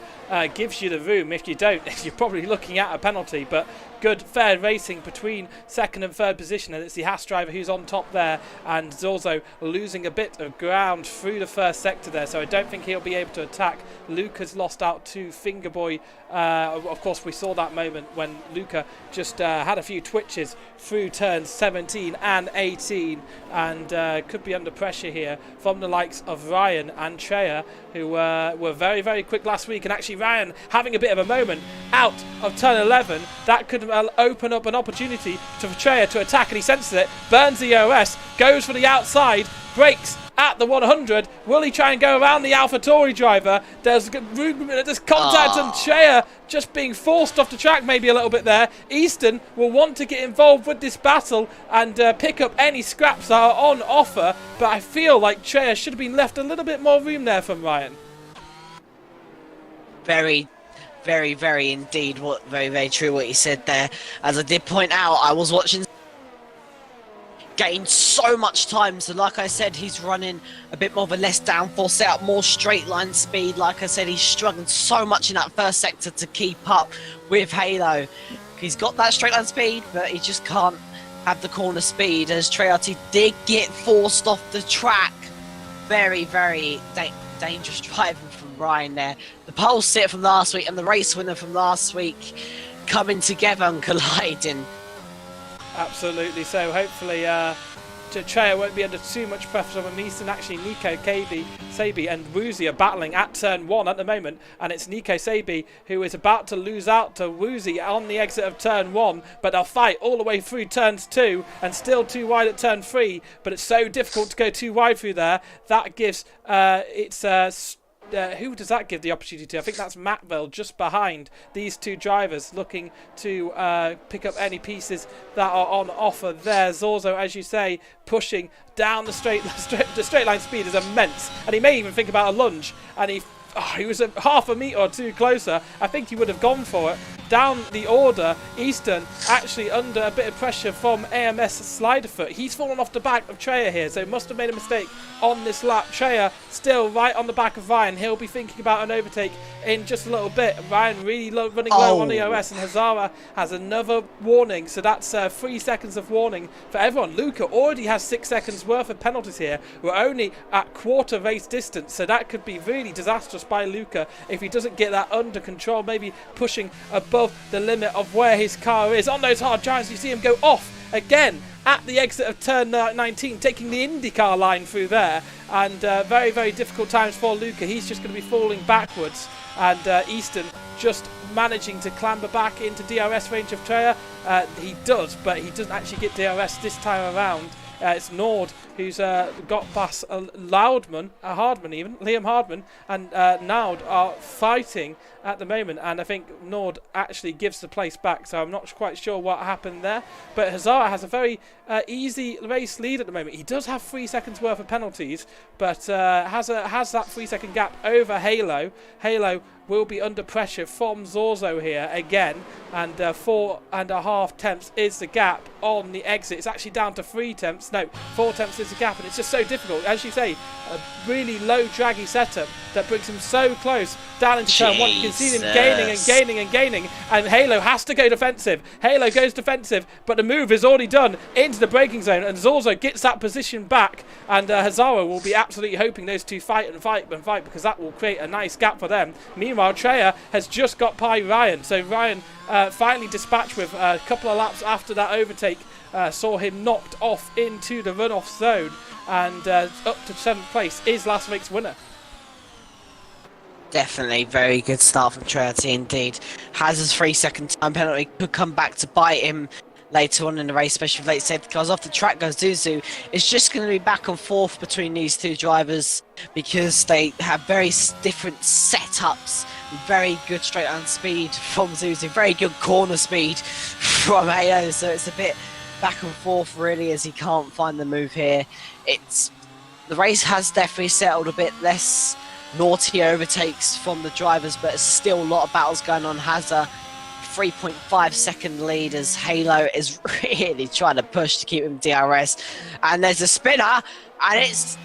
gives you the room. If you don't, you're probably looking at a penalty. But good, fair racing between second and third position, and it's the Haas driver who's on top there, and is also losing a bit of ground through the first sector there, so I don't think he'll be able to attack. Luke has lost out to Fingerboy. Of course, we saw that moment when Luca just had a few twitches through turns 17 and 18, and could be under pressure here from the likes of Ryan and Treya, who were very, very quick last week. And actually Ryan having a bit of a moment out of turn 11. That could open up an opportunity for Treya to attack, and he senses it, burns the OS, goes for the outside, brakes at the 100. Will he try and go around the AlphaTauri driver? There's contact, and Treya just being forced off the track maybe a little bit there. Easton will want to get involved with this battle and pick up any scraps that are on offer, but I feel like Treya should have been left a little bit more room there from Ryan. Very, very, very indeed. Very, very true what you said there. As I did point out, I was watching, gained so much time, so like I said, he's running a bit more of a less downforce setup, more straight line speed. Like I said, he's struggling so much in that first sector to keep up with Halo. He's got that straight line speed, but he just can't have the corner speed, as Treyarch did get forced off the track. Very, very dangerous driving from Ryan there. The pole sitter from last week and the race winner from last week coming together and colliding. Absolutely. So hopefully Treya won't be under too much pressure from Easton. Actually, Nico, KB, Sabi and Woozy are battling at turn 1 at the moment, and it's Nico Sabi who is about to lose out to Woozy on the exit of turn 1, but they'll fight all the way through turns 2 and still too wide at turn 3, but it's so difficult to go too wide through there. That gives who does that give the opportunity to? I think that's Matville just behind these two drivers, looking to pick up any pieces that are on offer there. Zorzo, as you say, pushing down the straight line speed is immense, and he may even think about a lunge, and he was a half a metre or two closer. I think he would have gone for it. Down the order, Easton actually under a bit of pressure from AMS Sliderfoot. He's fallen off the back of Treya here, so must have made a mistake on this lap. Treya still right on the back of Ryan. He'll be thinking about an overtake in just a little bit. Ryan really running low on EOS, and Hazara has another warning, so that's 3 seconds of warning for everyone. Luca already has 6 seconds worth of penalties here. We're only at quarter race distance, so that could be really disastrous by Luca if he doesn't get that under control, maybe pushing above the limit of where his car is. On those hard drives, you see him go off again at the exit of turn 19, taking the IndyCar line through there, and very, very difficult times for Luca. He's just going to be falling backwards, and Easton just managing to clamber back into DRS range of Treya. He does, but he doesn't actually get DRS this time around. It's Nord who's got past Hardman, Liam Hardman, and Nord are fighting at the moment, and I think Nord actually gives the place back, so I'm not quite sure what happened there. But Hazara has a very easy race lead at the moment. He does have 3 seconds worth of penalties, but has that 3 second gap over Halo. Halo will be under pressure from Zorzo here again, and 4.5 tenths is the gap on the exit. It's actually down to 3 tenths. No, 4 tenths is the gap, and it's just so difficult. As you say, a really low draggy setup that brings him so close down into turn 1. You can see him gaining, and Halo has to go defensive. Halo goes defensive, but the move is already done into the braking zone, and Zorzo gets that position back, and Hazara will be absolutely hoping those two fight, because that will create a nice gap for them. Meanwhile, Treya has just got by Ryan, so Ryan finally dispatched with a couple of laps after that overtake, saw him knocked off into the runoff zone, and up to 7th place is last week's winner. Definitely very good start from Treya indeed. Has his 3 second time penalty, could come back to bite him later on in the race, especially with late safety cars. Off the track goes Zuzu. It's just going to be back and forth between these two drivers because they have very different setups. Very good straight line speed from Zuzu, very good corner speed from Halo, so it's a bit back and forth really as he can't find the move here. The race has definitely settled a bit less naughty overtakes from the drivers, but there's still a lot of battles going on. Has a 3.5 second lead as Halo is really trying to push to keep him DRS, and there's a spinner, and it's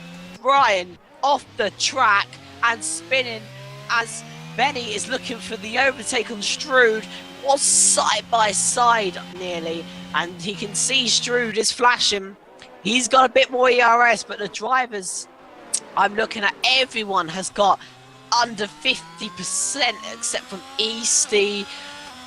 Ryan off the track and spinning as Benny is looking for the overtake on Stroud. Was side by side nearly, and he can see Stroud is flashing. He's got a bit more ERS, but the drivers, I'm looking at, everyone has got under 50% except from Easty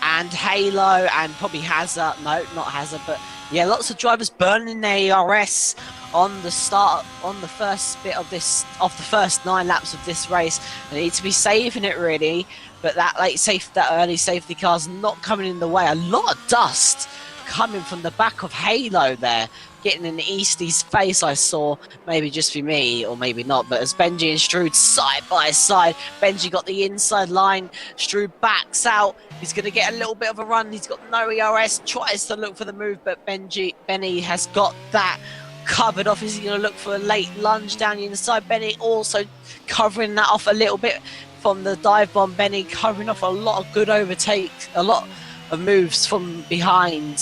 and Halo and probably Hazard. No, not Hazard, but yeah, lots of drivers burning their ERS on the start, on the first bit of this, of the first 9 laps of this race. They need to be saving it really, but that early safety car's not coming in the way. A lot of dust coming from the back of Halo there, getting in Easty's face, I saw. Maybe just for me, or maybe not, but as Benji and Stroud side by side, Benji got the inside line, Stroud backs out, he's going to get a little bit of a run, he's got no ERS, tries to look for the move, but Benny has got that covered off. Is he going to look for a late lunge down the inside? Benny also covering that off a little bit from the dive bomb. Benny covering off a lot of good overtakes, a lot of moves from behind.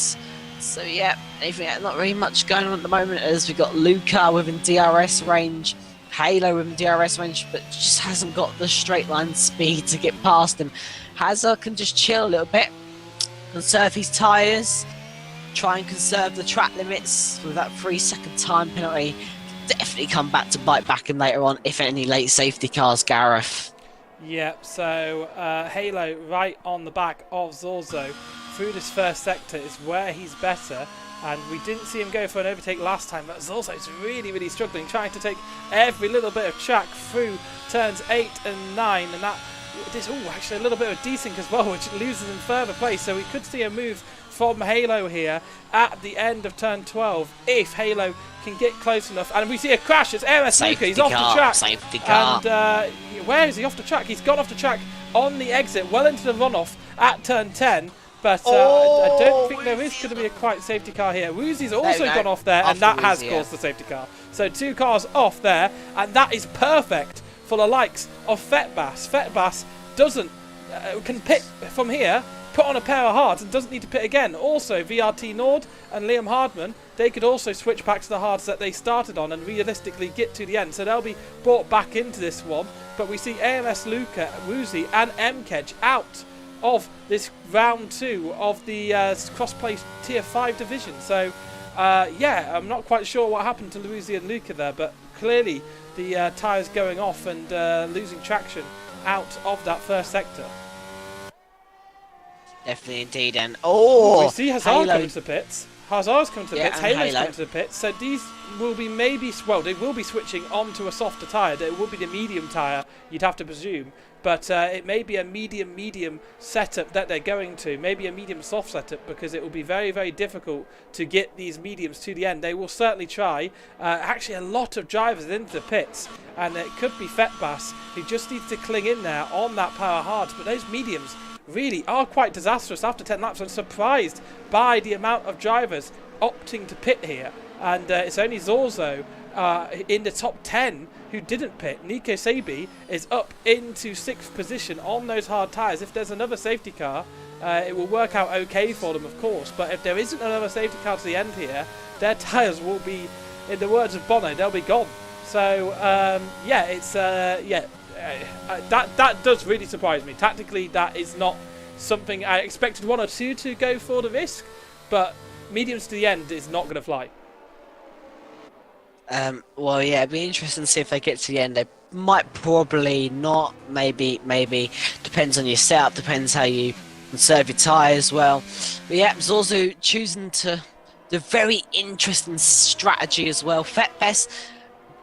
So yeah, not really much going on at the moment as we've got Luca within DRS range, Halo within DRS range, but just hasn't got the straight line speed to get past him. Hazard can just chill a little bit, conserve his tyres, try and conserve the track limits with that 3 second time penalty. Definitely come back to bite back him later on, if any late safety cars, Gareth. Yep, so Halo right on the back of Zorzo through this first sector is where he's better, and we didn't see him go for an overtake last time, but Zorzo's really struggling, trying to take every little bit of track through turns 8 and 9, and that This, actually a little bit of desync as well, which loses him further place. So we could see a move from Halo here at the end of turn 12 if Halo can get close enough. And we see a crash. It's AMS Luca. He's off the track. Safety car. And where is he off the track? He's gone off the track on the exit, well into the runoff at turn 10. But I don't think there is going to be a quite safety car here. Woozy's also gone off there, and that has caused the safety car. So 2 cars off there, and that is perfect for the likes of Fetbass. Fetbass doesn't can pit from here, put on a pair of hards, and doesn't need to pit again. Also, VRT Nord and Liam Hardman, they could also switch back to the hards that they started on and realistically get to the end. So they'll be brought back into this one. But we see AMS Luca, Woozy, and MKedge out of this round 2 of the cross-play tier 5 division. So yeah, I'm not quite sure what happened to Woozy and Luca there, but clearly the tyres going off and losing traction out of that first sector. Definitely indeed, and we see Hazard coming to the pits. Hazard's coming to the pits, Halo's coming to the pits, so these will be they will be switching onto a softer tyre. It will be the medium tyre, you'd have to presume, but it may be a medium setup that they're going to, maybe a medium soft setup, because it will be very, very difficult to get these mediums to the end. They will certainly try. Actually, a lot of drivers into the pits, and it could be Fetbass who just needs to cling in there on that power hards, but those mediums really are quite disastrous after 10 laps. I'm surprised by the amount of drivers opting to pit here, and it's only Zorzo in the top 10 who didn't pit. Nico Sabi is up into 6th position on those hard tyres. If there's another safety car, it will work out okay for them, of course, but if there isn't another safety car to the end here, their tyres will be, in the words of Bono, they'll be gone. So yeah, it's that does really surprise me. Tactically, that is not something I expected. 1 or 2 to go for the risk, but mediums to the end is not going to fly. Well, yeah, it'd be interesting to see if they get to the end. They might probably not. Maybe. Depends on your setup. Depends how you conserve your tyre as well. But yeah, Zorzu choosing to the very interesting strategy as well. Fetbest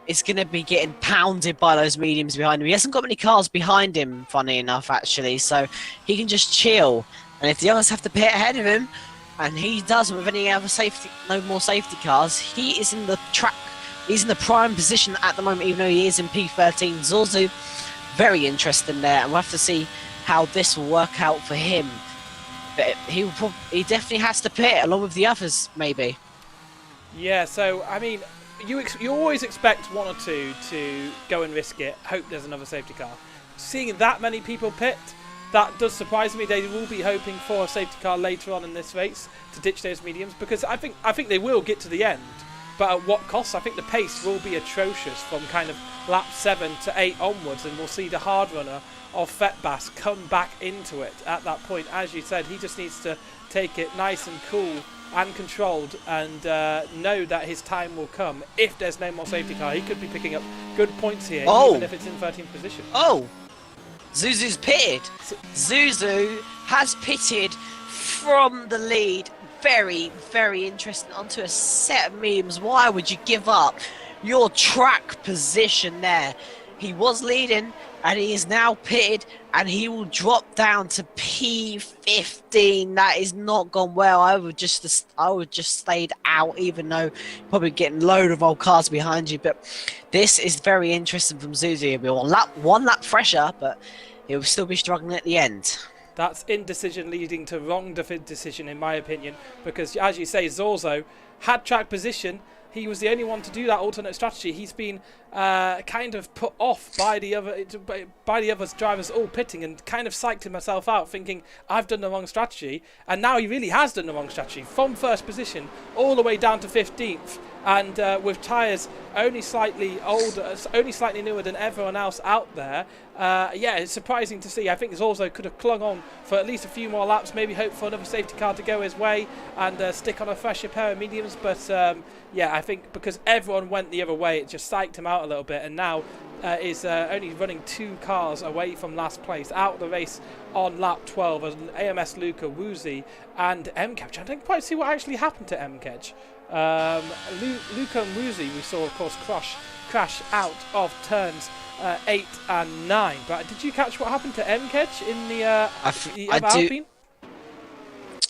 is going to be getting pounded by those mediums behind him. He hasn't got many cars behind him, funny enough, actually, so he can just chill. And if the others have to pit ahead of him, and he doesn't with any other no more safety cars, he is in the track. He's in the prime position at the moment, even though he is in P13. Zorzu, very interesting there, and we'll have to see how this will work out for him. But he definitely has to pit along with the others, maybe. Yeah, so I mean, you always expect 1 or 2 to go and risk it, hope there's another safety car. Seeing that many people pit, that does surprise me. They will be hoping for a safety car later on in this race to ditch those mediums, because I think they will get to the end, but at what cost? I think the pace will be atrocious from kind of lap 7 to 8 onwards, and we'll see the hard runner of Fetbass come back into it at that point. As you said, he just needs to take it nice and cool and controlled, and know that his time will come. If there's no more safety car, he could be picking up good points here, even if it's in 13th position. Zuzu's pitted. Zuzu has pitted from the lead. Very, very interesting. Onto a set of mediums. Why would you give up your track position there? He was leading, and he is now pitted, and he will drop down to P15. That is not gone well. I would just stayed out, even though probably getting a load of old cars behind you. But this is very interesting from Zuzu. He'll be one lap fresher, but he'll still be struggling at the end. That's indecision leading to wrong decision, in my opinion, because as you say, Zorzo had track position. He was the only one to do that alternate strategy. He's been kind of put off by the other drivers all pitting, and kind of psyched himself out, thinking, I've done the wrong strategy. And now he really has done the wrong strategy, from first position all the way down to 15th, and with tyres only slightly older, only slightly newer than everyone else out there. Yeah, it's surprising to see. I think Zorzo could have clung on for at least a few more laps, maybe hope for another safety car to go his way and stick on a fresher pair of mediums. But yeah, I think because everyone went the other way, it just psyched him out out a little bit, and now is only running 2 cars away from last place, out of the race on lap 12 as AMS Luca, Woozy and MKedge. I didn't quite see what actually happened to MKedge. Luca and Woozy we saw, of course, crash out of turns 8 and 9. But did you catch what happened to MKedge in the Alpine?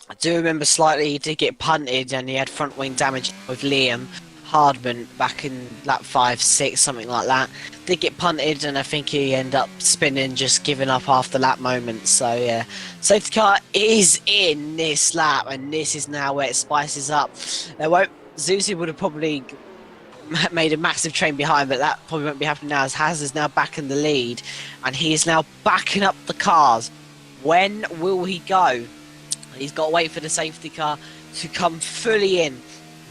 I do remember slightly. He did get punted and he had front wing damage with Liam Hardman back in lap 5, 6, something like that. Did get punted and I think he ended up spinning, just giving up after lap moment. So yeah, safety car is in this lap and this is now where it spices up. Zuzi would have probably made a massive train behind, but that probably won't be happening now as Haz is now back in the lead and he is now backing up the cars. When will he go? He's got to wait for the safety car to come fully in.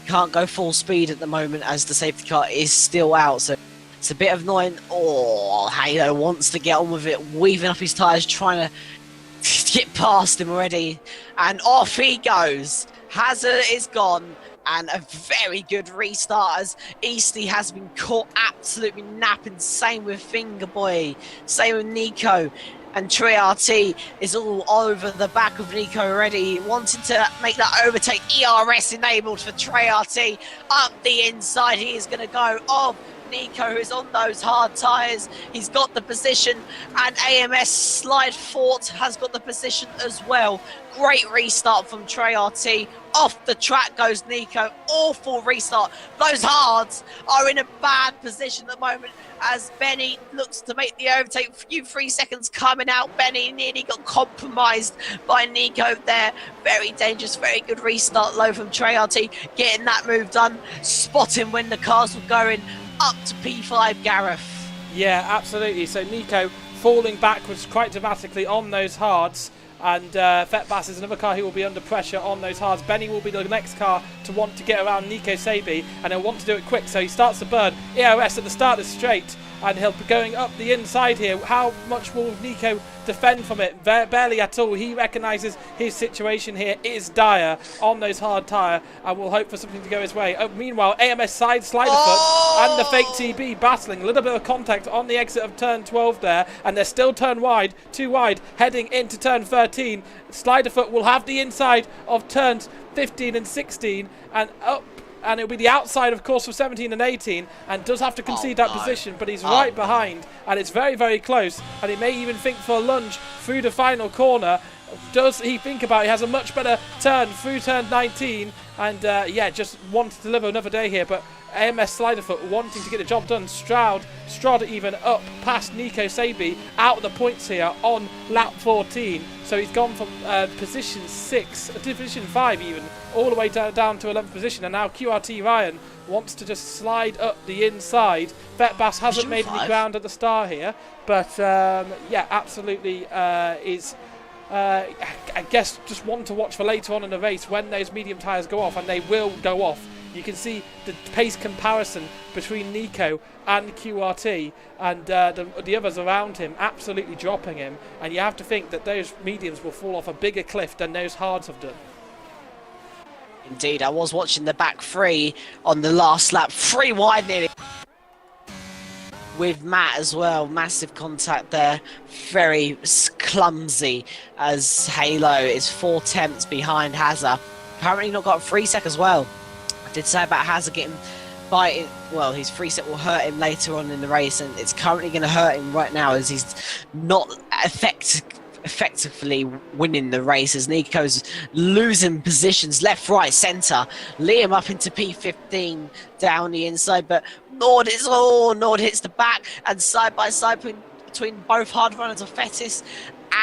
He can't go full speed at the moment as the safety car is still out, so it's a bit annoying. Oh, Halo wants to get on with it, weaving up his tyres, trying to get past him already, and off he goes. Hazard is gone, and a very good restart as Eastley has been caught absolutely napping. Same with Fingerboy, same with Nico. And Trey RT is all over the back of Nico already, wanting to make that overtake. ERS enabled for Trey RT. Up the inside, he is going to go off Nico, who's on those hard tyres. He's got the position, and AMS Slide Fort has got the position as well. Great restart from Trey RT. Off the track goes Nico. Awful restart. Those hards are in a bad position at the moment as Benny looks to make the overtake. Few 3 seconds coming out. Benny nearly got compromised by Nico there. Very dangerous, very good restart low from Trey RT. Getting that move done. Spotting when the cars were going up to P5, Gareth. Yeah, absolutely. So Nico falling backwards quite dramatically on those hards. And Fetbass is another car who will be under pressure on those hards. Benny will be the next car to want to get around Nico Sabi, and he'll want to do it quick. So he starts to burn EOS at the start of the straight, and he'll be going up the inside here. How much will Nico defend from it? Barely at all. He recognises his situation here is dire on those hard tyre, and will hope for something to go his way. Meanwhile, AMS slider foot and the fake TB battling. A little bit of contact on the exit of turn 12 there, and they're still too wide, heading into turn 13. Sliderfoot will have the inside of turns 15 and 16 and up, and it'll be the outside, of course, for 17 and 18, and does have to concede that position, but he's right behind, and it's very, very close, and he may even think for a lunge through the final corner. Does he think about it? He has a much better turn through turn 19, and yeah, just want to deliver another day here, but AMS Sliderfoot wanting to get the job done. Strada even up past Nico Sabi, out of the points here on lap 14. So he's gone from position 6, position 5 even, all the way down to 11th position. And now QRT Ryan wants to just slide up the inside. Fetbass hasn't made any ground at the start here, but yeah, absolutely is... I guess just one to watch for later on in the race when those medium tyres go off, and they will go off. You can see the pace comparison between Nico and QRT, and the others around him absolutely dropping him, and you have to think that those mediums will fall off a bigger cliff than those hards have done. Indeed, I was watching the back 3 on the last lap, 3 wide nearly. With Matt as well, massive contact there, very clumsy as Halo is 4 tenths behind Hazard. Apparently not got 3 sec as well. I did say about Hazard getting biting, well, his 3 set will hurt him later on in the race, and it's currently going to hurt him right now as he's not effectively winning the race as Nico's losing positions left, right, centre. Liam up into P15 down the inside, but Nord hits the back, and side by side between both hard runners of Fetis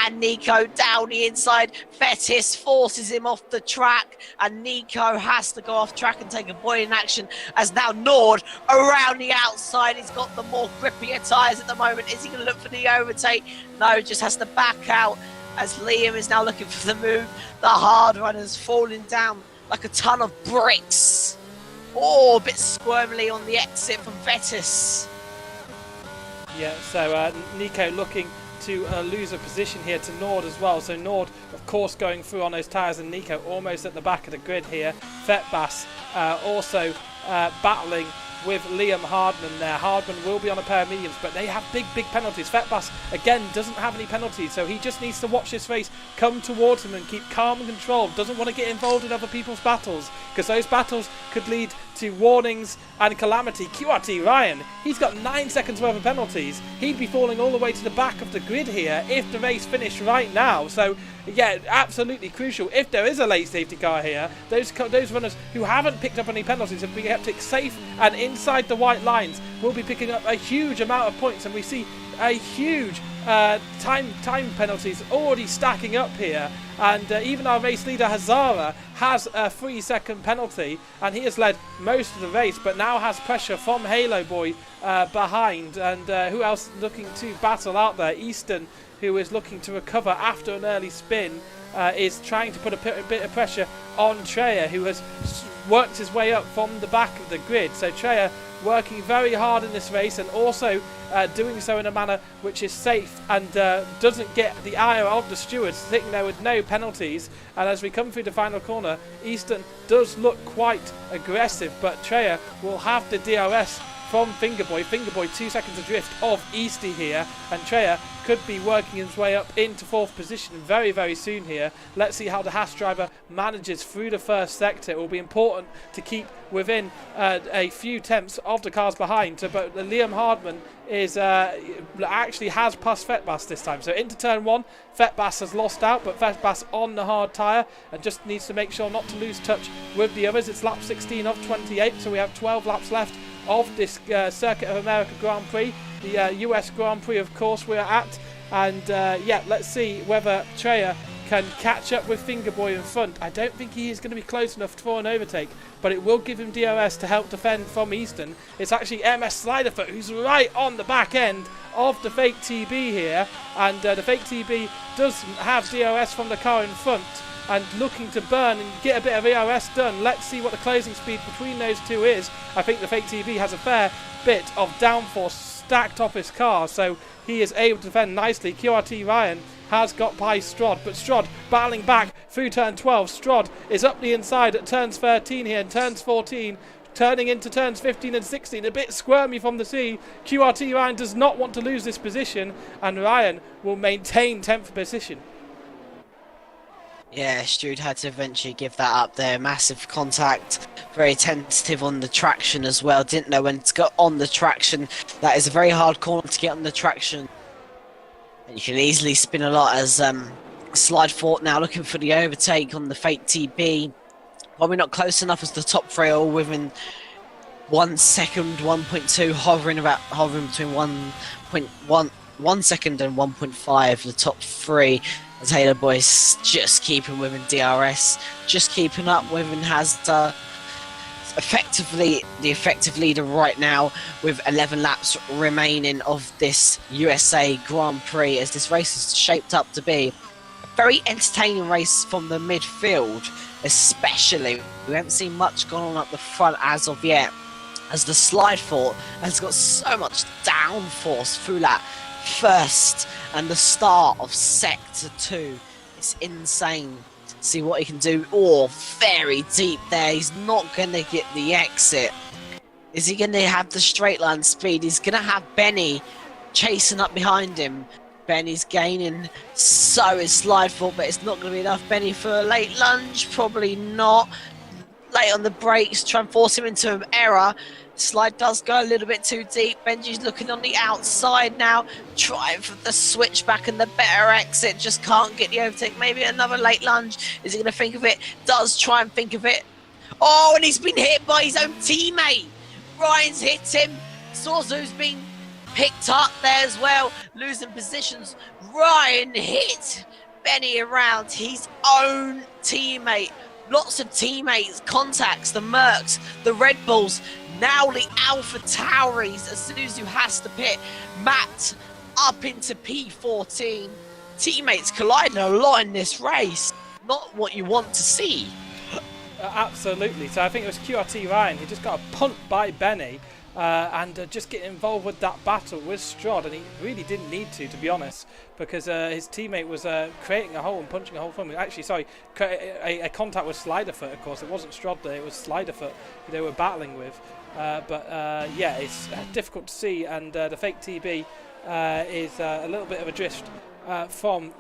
and Nico down the inside. Fetis forces him off the track, and Nico has to go off track and take a boy in action as now Nord around the outside. He's got the more grippier tyres at the moment. Is he going to look for the overtake? No, just has to back out as Liam is now looking for the move. The hard runners falling down like a ton of bricks. Oh, a bit squirmily on the exit from Fetis. Yeah, so Nico looking to lose a position here to Nord as well. So Nord, of course, going through on those tyres, and Nico almost at the back of the grid here. Fetbass also battling with Liam Hardman there. Hardman will be on a pair of mediums, but they have big penalties. Fetbas, again, doesn't have any penalties, so he just needs to watch this race come towards him and keep calm and controlled. Doesn't want to get involved in other people's battles, because those battles could lead to warnings and calamity. QRT Ryan, he's got 9 seconds worth of penalties. He'd be falling all the way to the back of the grid here if the race finished right now. So yeah, absolutely crucial. If there is a late safety car here, those runners who haven't picked up any penalties have been kept it safe and inside the white lines will be picking up a huge amount of points, and we see a huge time penalties already stacking up here. And even our race leader Hazara has a 3-second penalty, and he has led most of the race, but now has pressure from Halo Boy behind. And who else looking to battle out there? Easton, who is looking to recover after an early spin, is trying to put a bit of pressure on Treya, who has worked his way up from the back of the grid. So Treya working very hard in this race, and also doing so in a manner which is safe and doesn't get the ire of the stewards, sitting there with no penalties. And as we come through the final corner, Easton does look quite aggressive, but Treya will have the DRS from Fingerboy. Fingerboy 2 seconds adrift of Easty here, and Treya could be working his way up into 4th position very soon here. Let's see how the Haas driver manages through the first sector. It will be important to keep within a few tenths of the cars behind, but Liam Hardman is actually has passed Fetbas this time. So into turn 1, Fetbas has lost out, but Fetbas on the hard tyre and just needs to make sure not to lose touch with the others. It's lap 16 of 28, so we have 12 laps left of this Circuit of America Grand Prix, the US Grand Prix, of course, we're at. And yeah, let's see whether Treya can catch up with Fingerboy in front. I don't think he is going to be close enough for an overtake, but it will give him DRS to help defend from Easton. It's actually MS Sliderfoot who's right on the back end of the fake TB here, and the fake TB does have DRS from the car in front and looking to burn and get a bit of ERS done. Let's see what the closing speed between those two is. I think the fake TB has a fair bit of downforce stacked off his car, so he is able to defend nicely. QRT Ryan has got by Strod, but Strod battling back through turn 12. Strod is up the inside at turns 13 here and turns 14, turning into turns 15 and 16, a bit squirmy from the sea. QRT Ryan does not want to lose this position, and Ryan will maintain 10th position. Yeah, Stroud had to eventually give that up there. Massive contact, very tentative on the traction as well. Didn't know when to go on the traction. That is a very hard corner to get on the traction. And you can easily spin a lot as Slide Fort now looking for the overtake on the fake TB. Probably not close enough as the top three are all within 1 second, 1.2, hovering between 1 second and 1.5, the top three. As Halo Boys just keeping within DRS, just keeping up with, and has effectively the effective leader right now with 11 laps remaining of this USA Grand Prix, as this race is shaped up to be a very entertaining race from the midfield, especially. We haven't seen much going on up the front as of yet, as the Slide Fort has got so much downforce through that first and the start of sector 2. It's insane. See what he can do. Oh, very deep there. He's not going to get the exit. Is he going to have the straight line speed? He's going to have Benny chasing up behind him. Benny's gaining, so is Slideful, but it's not going to be enough. Benny for a late lunge, probably not. Late on the brakes, try and force him into an error. Slide does go a little bit too deep. Benji's looking on the outside now, trying for the switchback and the better exit. Just can't get the overtake. Maybe another late lunge. Is he going to think of it? Does try and think of it. Oh, and he's been hit by his own teammate. Ryan's hit him. Sorzu's been picked up there as well, losing positions. Ryan hit Benny around his own teammate. Lots of teammates, contacts, the Mercs, the Red Bulls, now the Alpha Tauris. Suzu has to pit. Matt up into P14. Teammates colliding a lot in this race. Not what you want to see. Absolutely. So I think it was QRT Ryan who just got a punt by Benny. and just getting involved with that battle with Strod, and he really didn't need to be honest, because his teammate was creating a hole and punching a hole for him. Actually, sorry, a contact with Sliderfoot, of course. It wasn't Strod there, it was Sliderfoot who they were battling with. Yeah, it's difficult to see, and the fake TB is a little bit of a drift from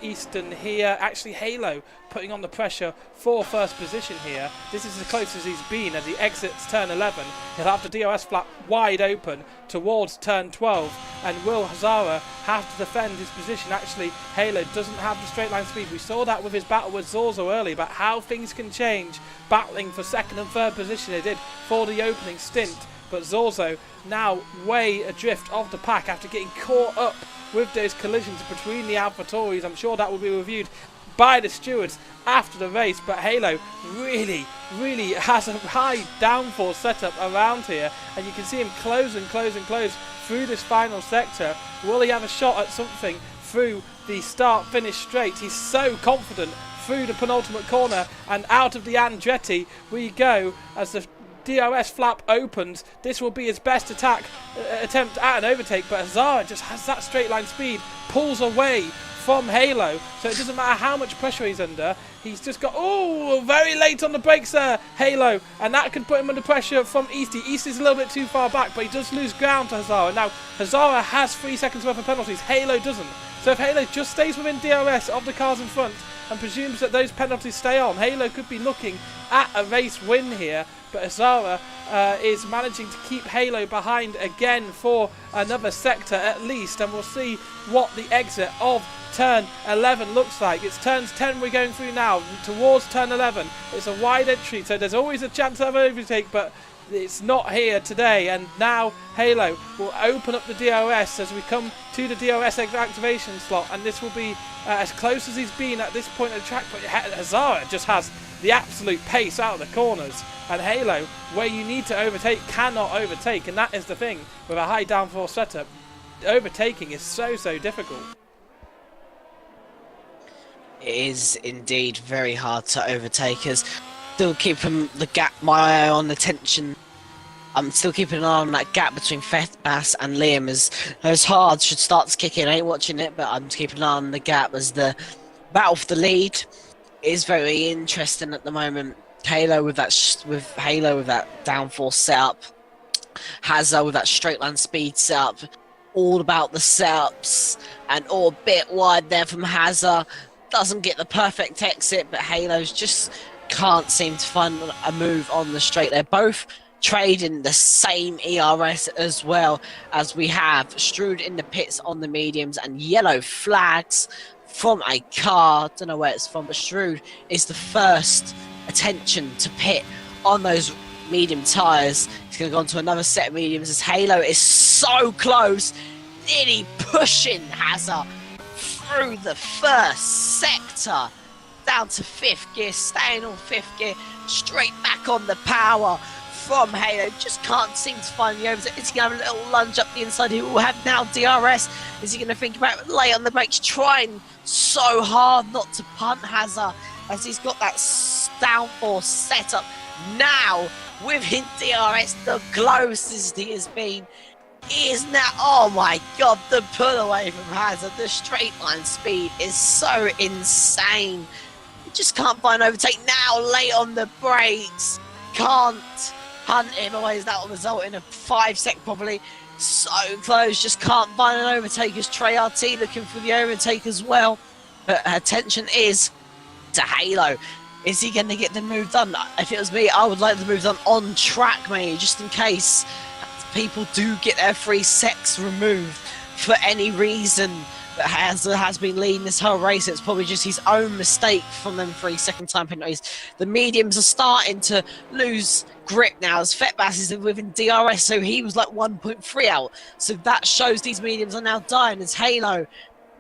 Eastern here. Actually, Halo putting on the pressure for first position here. This is as close as he's been as he exits turn 11. He'll have the DRS flap wide open towards turn 12, and will Hazara have to defend his position? Actually, Halo doesn't have the straight line speed. We saw that with his battle with Zorzo early, about how things can change battling for second and third position. They did for the opening stint, but Zorzo now way adrift of the pack after getting caught up with those collisions between the AlphaTauris. I'm sure that will be reviewed by the stewards after the race, but Halo really has a high downforce setup around here, and you can see him close through this final sector. Will he have a shot at something through the start-finish straight? He's so confident through the penultimate corner, and out of the Andretti we go as the DRS flap opens. This will be his best attempt at an overtake, but Hazara just has that straight line speed, pulls away from Halo, so it doesn't matter how much pressure he's under. He's just got, very late on the brakes there, Halo, and that could put him under pressure from Easty. Easty's a little bit too far back, but he does lose ground to Hazara. Now, Hazara has 3 seconds worth of penalties, Halo doesn't. So if Halo just stays within DRS of the cars in front and presumes that those penalties stay on, Halo could be looking at a race win here. But Hazara is managing to keep Halo behind again for another sector at least, and we'll see what the exit of turn 11 looks like. It's turns 10 we're going through now, towards turn 11. It's a wide entry, so there's always a chance of an overtake, but it's not here today. And now Halo will open up the DRS as we come to the DRS activation slot, and this will be as close as he's been at this point of the track. But Hazara just has the absolute pace out of the corners, and Halo, where you need to overtake, cannot overtake, and that is the thing with a high downforce setup. Overtaking is so difficult. It is indeed very hard to overtake us. Still keeping the gap, my eye on the tension. I'm still keeping an eye on that gap between Fethbass and Liam as those hards should start to kick in. I ain't watching it, but I'm keeping an eye on the gap as the battle for the lead is very interesting at the moment. Halo with that downforce setup, Hazza with that straight line speed setup, all about the setups, and all a bit wide there from Hazza. Doesn't get the perfect exit, but Halo's just can't seem to find a move on the straight. They're both trading the same ERS as well, as we have Strood in the pits on the mediums and yellow flags from a car. Don't know where it's from, but Strood is the first attention to pit on those medium tyres. He's going to go on to another set of mediums as Halo is so close, nearly pushing Hazard through the first sector down to 5th gear, staying on 5th gear, straight back on the power from Halo. Just can't seem to find the overs. Is he going to have a little lunge up the inside? He will have now DRS. Is he going to think about lay on the brakes, trying so hard not to punt Hazard as he's got that downforce setup now within DRS, the closest he has been. He is now, oh my god, the pull away from Hazard. The straight line speed is so insane. You just can't find overtake now, late on the brakes. Can't hunt him away, as that will result in a 5-sec probably. So close, just can't find an overtake as Trey RT looking for the overtake as well. But attention is to Halo. Is he going to get the move done? If it was me, I would like the move done on track, maybe, just in case people do get their 3 secs removed for any reason. But Hazard has been leading this whole race. It's probably just his own mistake from them 3 second time penalties. The mediums are starting to lose grip now as Fetbass is within DRS, so he was like 1.3 out. So that shows these mediums are now dying as Halo.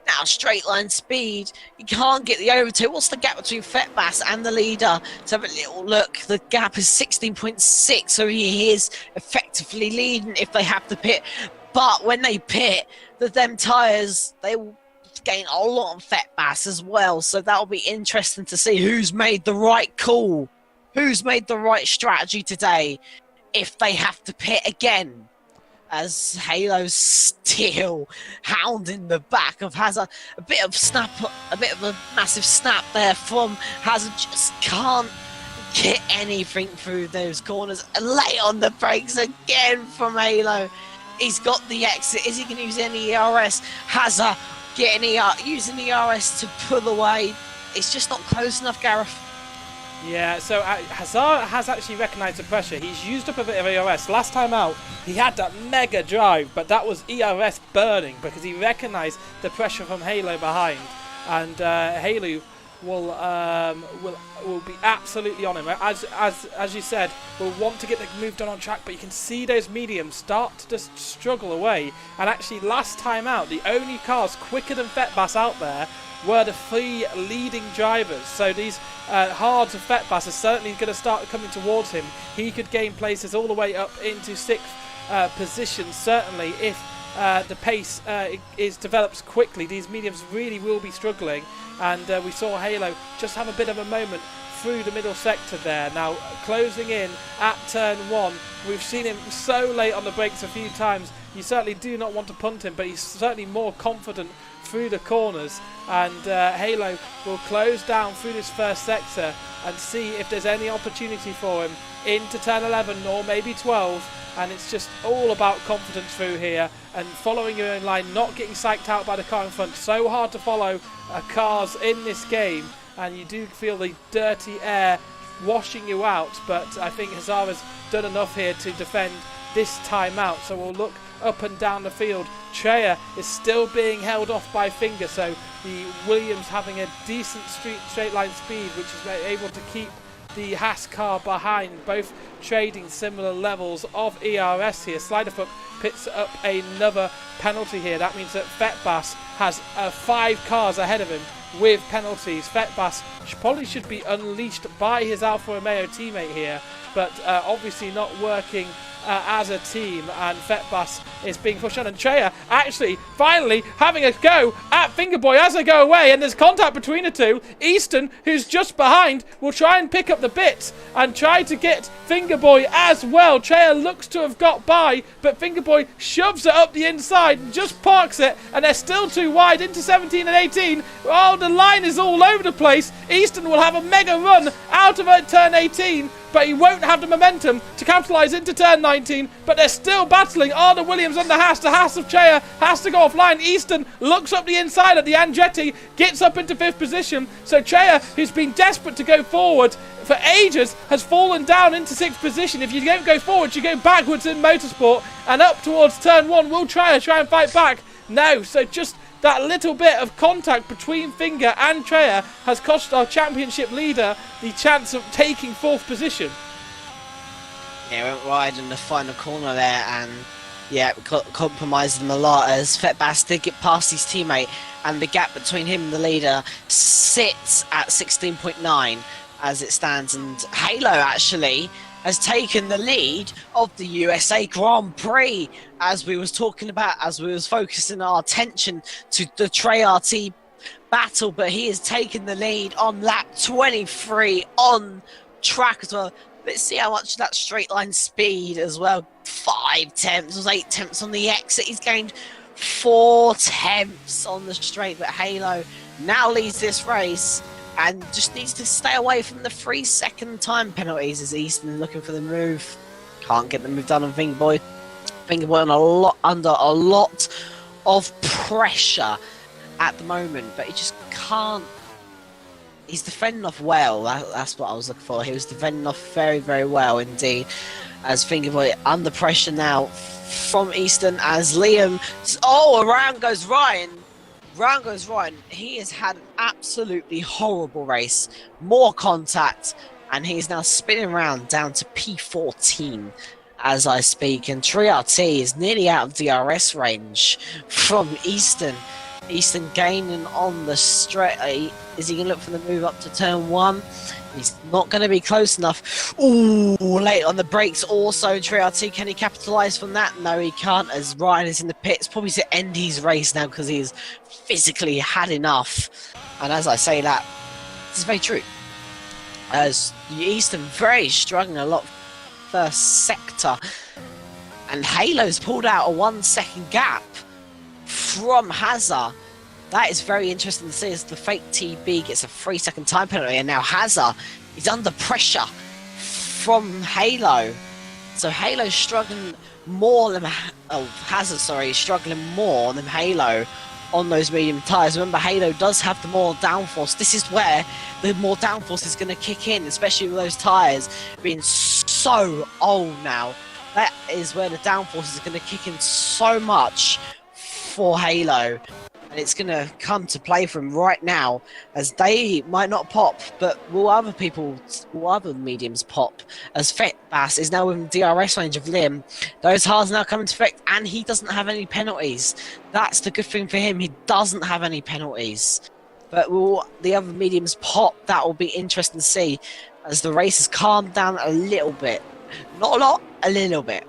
Now straight line speed, you can't get the overtake. What's the gap between Fetbass and the leader? Let's have a little look. The gap is 16.6, so he is effectively leading if they have to pit. But when they pit, them tyres, they will gain a lot on Fetbass as well. So that'll be interesting to see who's made the right call, who's made the right strategy today. if they have to pit again. As Halo's still hounding the back of Hazard. A bit of a massive snap there from Hazard. Just can't get anything through those corners. And late on the brakes again from Halo. He's got the exit. Is he going to use any ERS? Hazard using ERS to pull away. It's just not close enough, Gareth. Yeah, so Hazard has actually recognised the pressure. He's used up a bit of ERS. Last time out, he had that mega drive, but that was ERS burning because he recognised the pressure from Halo behind. And Halo will be absolutely on him. As you said, will want to get the move done on track, but you can see those mediums start to just struggle away. And actually, last time out, the only cars quicker than Fetbass out there were the 3 leading drivers. So these hards of Fetbass are certainly going to start coming towards him. He could gain places all the way up into 6th position, certainly, if the pace develops quickly. These mediums really will be struggling, and we saw Halo just have a bit of a moment through the middle sector there. Now closing in at turn 1, we've seen him so late on the brakes a few times. You certainly do not want to punt him, but he's certainly more confident through the corners, and Halo will close down through this first sector and see if there's any opportunity for him into turn 11 or maybe 12. And it's just all about confidence through here and following your own line, not getting psyched out by the car in front. So hard to follow cars in this game, and you do feel the dirty air washing you out, but I think Hazard has done enough here to defend this time out. So we'll look up and down the field. Treya is still being held off by Finger, so the Williams having a decent straight line speed, which is able to keep the Haas car behind, both trading similar levels of ERS here. Sliderfoot picks up another penalty here. That means that Fetbass has 5 cars ahead of him with penalties. Fetbass probably should be unleashed by his Alfa Romeo teammate here, but obviously not working as a team, and Fetbass is being pushed on, and Treya actually finally having a go at Fingerboy as they go away, and there's contact between the two. Easton, who's just behind, will try and pick up the bits and try to get Fingerboy as well. Treya looks to have got by, but Fingerboy shoves it up the inside and just parks it, and they're still too wide into 17 and 18. Oh, the line is all over the place. Easton will have a mega run out of turn 18, but he won't have the momentum to capitalise into turn 19, but they're still battling. The Williams and the Haas of Treya has to go offline. Easton looks up the inside of the Andretti, gets up into 5th position, so Treya, who's been desperate to go forward for ages, has fallen down into 6th position. If you don't go forward, you go backwards in motorsport, and up towards turn 1. Will Treya try and fight back? No, so just that little bit of contact between Finger and Treya has cost our championship leader the chance of taking 4th position. Yeah, went wide in the final corner there, and yeah, compromised him a lot as Fetbass did get past his teammate, and the gap between him and the leader sits at 16.9 as it stands, and Halo actually has taken the lead of the USA Grand Prix, as we was talking about, as we was focusing our attention to the Trey-RT battle, but he has taken the lead on lap 23 on track as well. Let's see how much of that straight line speed as well. 5 tenths, was 8 tenths on the exit. He's gained 4 tenths on the straight, but Halo now leads this race and just needs to stay away from the 3-second time penalties as Easton looking for the move. Can't get the move done on Fingerboy. Fingerboy under a lot of pressure at the moment, but he just can't. He's defending off well. That's what I was looking for. He was defending off very, very well indeed. As Fingerboy under pressure now from Easton as Liam. Around goes Ryan. He has had an absolutely horrible race. More contact, and he's now spinning around down to P14 as I speak. And Trey-RT is nearly out of DRS range from Easton. Easton gaining on the straight. Is he going to look for the move up to turn 1? He's not going to be close enough. Ooh, late on the brakes also. Trey-RT, can he capitalise from that? No, he can't, as Ryan is in the pits. Probably to end his race now because he's physically had enough. And as I say that, this is very true. As Easton struggling a lot first sector. And Halo's pulled out a 1 second gap from Hazard. That is very interesting to see as the fake TB gets a 3 second time penalty, and now Hazard is under pressure from Halo. So Halo's struggling more than Hazard, struggling more than Halo on those medium tyres. Remember, Halo does have the more downforce. This is where the more downforce is going to kick in, especially with those tyres being so old now. That is where the downforce is going to kick in so much for Halo. And it's going to come to play for him right now, as they might not pop, but will other mediums pop, as Fetbass is now within DRS range of Liam. Those hards now come into effect, and he doesn't have any penalties. That's the good thing for him. He doesn't have any penalties. But will the other mediums pop? That will be interesting to see, as the race has calmed down a little bit. Not a lot, a little bit.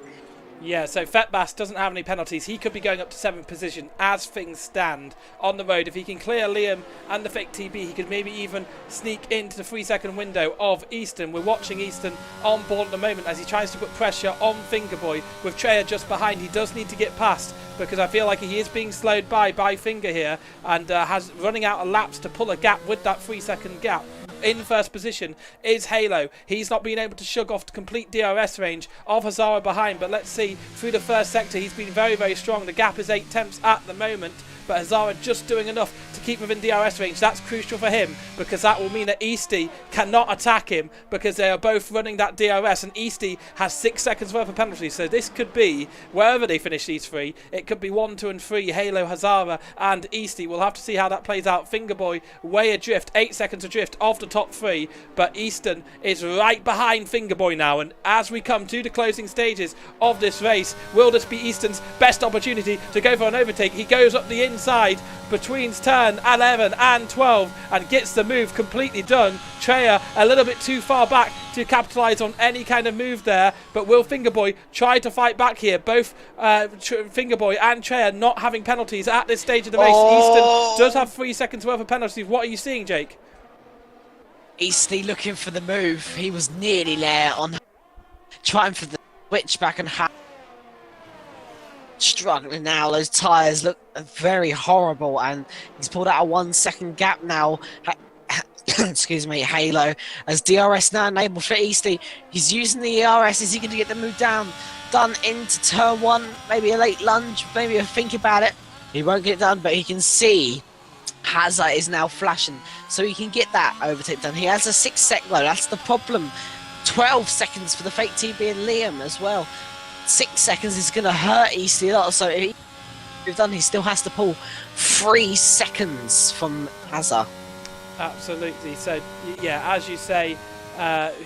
Yeah, so Fetbass doesn't have any penalties. He could be going up to 7th position as things stand on the road. If he can clear Liam and the fake TB, he could maybe even sneak into the 3 second window of Easton. We're watching Easton on board at the moment as he tries to put pressure on Fingerboy with Treya just behind. He does need to get past, because I feel like he is being slowed by Finger here, and has running out of laps to pull a gap with that 3 second gap. In first position is Halo. He's not been able to shug off the complete DRS range of Hazara behind, but let's see, through the first sector he's been very, very strong. The gap is 8 tenths at the moment, but Hazara just doing enough to keep within DRS range. That's crucial for him, because that will mean that Easty cannot attack him, because they are both running that DRS, and Easty has 6 seconds worth of penalties. So this could be, wherever they finish these three, it could be 1, 2 and 3, Halo, Hazara and Easty. We'll have to see how that plays out. Fingerboy way adrift, 8 seconds adrift of the top 3, but Easton is right behind Fingerboy now, and as we come to the closing stages of this race, will this be Easton's best opportunity to go for an overtake? He goes up the inside between turn 11 and 12 and gets the move completely done. Treya a little bit too far back to capitalise on any kind of move there, but will Fingerboy try to fight back here? Both Fingerboy and Treya not having penalties at this stage of the race. Easton does have 3 seconds worth of penalties. What are you seeing, Jake? Easty looking for the move. He was nearly there on trying for the switch back and struggling now. Those tyres look very horrible, and he's pulled out a 1 second gap now. Excuse me, Halo, as DRS now enabled for Easty. He's using the ERS. Is he going to get the move done into turn 1? Maybe a late lunge, maybe a think about it. He won't get it done, but he can see Hazard is now flashing, so he can get that overtake done. He has a 6 sec though, that's the problem. 12 seconds for the fake TB and Liam as well. 6 seconds is going to hurt Easty a lot, so if he's done, he still has to pull 3 seconds from Hazard. Absolutely. So yeah, as you say,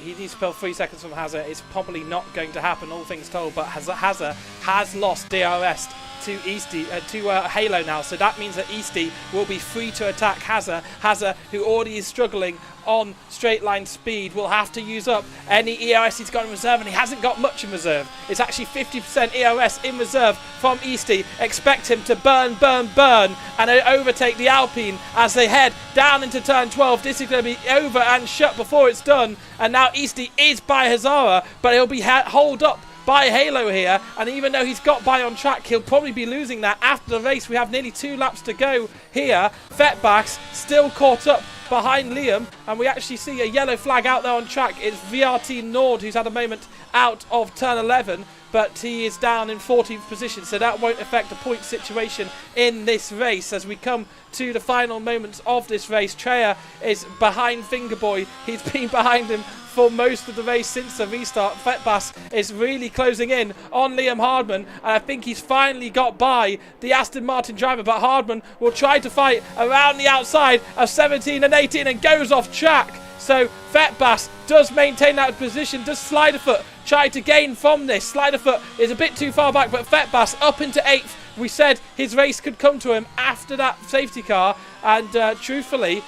he needs to pull 3 seconds from Hazard. It's probably not going to happen, all things told, but Hazard has lost DRS to Easty, to Halo now, so that means that Easty will be free to attack Hazard. Hazard, who already is struggling on straight line speed, will have to use up any ERS he's got in reserve, and he hasn't got much in reserve. It's actually 50% ERS in reserve from Easty. Expect him to burn, and overtake the Alpine as they head down into turn 12. This is going to be over and shut before it's done, and now Easty is by Hazara, but he'll be holed up by Halo here, and even though he's got by on track, he'll probably be losing that after the race. We have nearly 2 laps to go here. Fetbass still caught up behind Liam, and we actually see a yellow flag out there on track. It's VRT Nord who's had a moment out of turn 11, but he is down in 14th position, so that won't affect the point situation in this race. As we come to the final moments of this race, Treya is behind Fingerboy. He's been behind him for most of the race since the restart. Fetbass is really closing in on Liam Hardman, and I think he's finally got by the Aston Martin driver, but Hardman will try to fight around the outside of 17 and 18 and goes off track. So Fetbass does maintain that position. Does Sliderfoot try to gain from this? Sliderfoot is a bit too far back, but Fetbass up into 8th. We said his race could come to him after that safety car, and truthfully,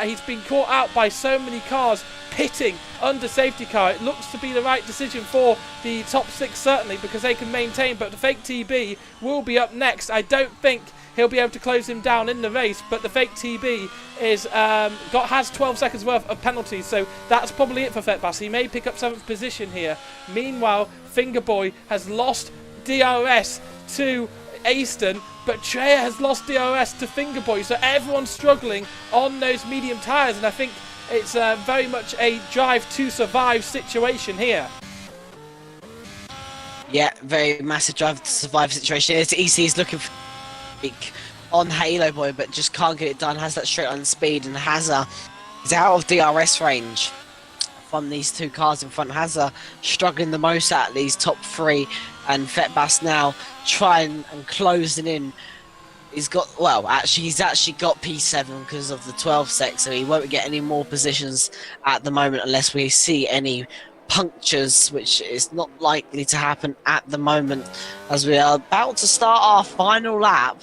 he's been caught out by so many cars pitting under safety car. It looks to be the right decision for the top 6, certainly, because they can maintain, but the fake TB will be up next. I don't think he'll be able to close him down in the race. But the fake TB has 12 seconds worth of penalties, so that's probably it for Fetbass. He may pick up 7th position here. Meanwhile, Fingerboy has lost DRS to Easton, but Treya has lost DRS to Fingerboy, so everyone's struggling on those medium tyres, and I think it's very much a drive to survive situation here. Yeah, very massive drive to survive situation. EC's looking for on Halo Boy, but just can't get it done. Has that straight on speed, and Hazza is out of DRS range from these two cars in front. Hazza struggling the most out of these top 3, and Fetbass now trying and closing in. He's actually got P7 because of the 12 sec, so he won't get any more positions at the moment unless we see any punctures, which is not likely to happen at the moment, as we are about to start our final lap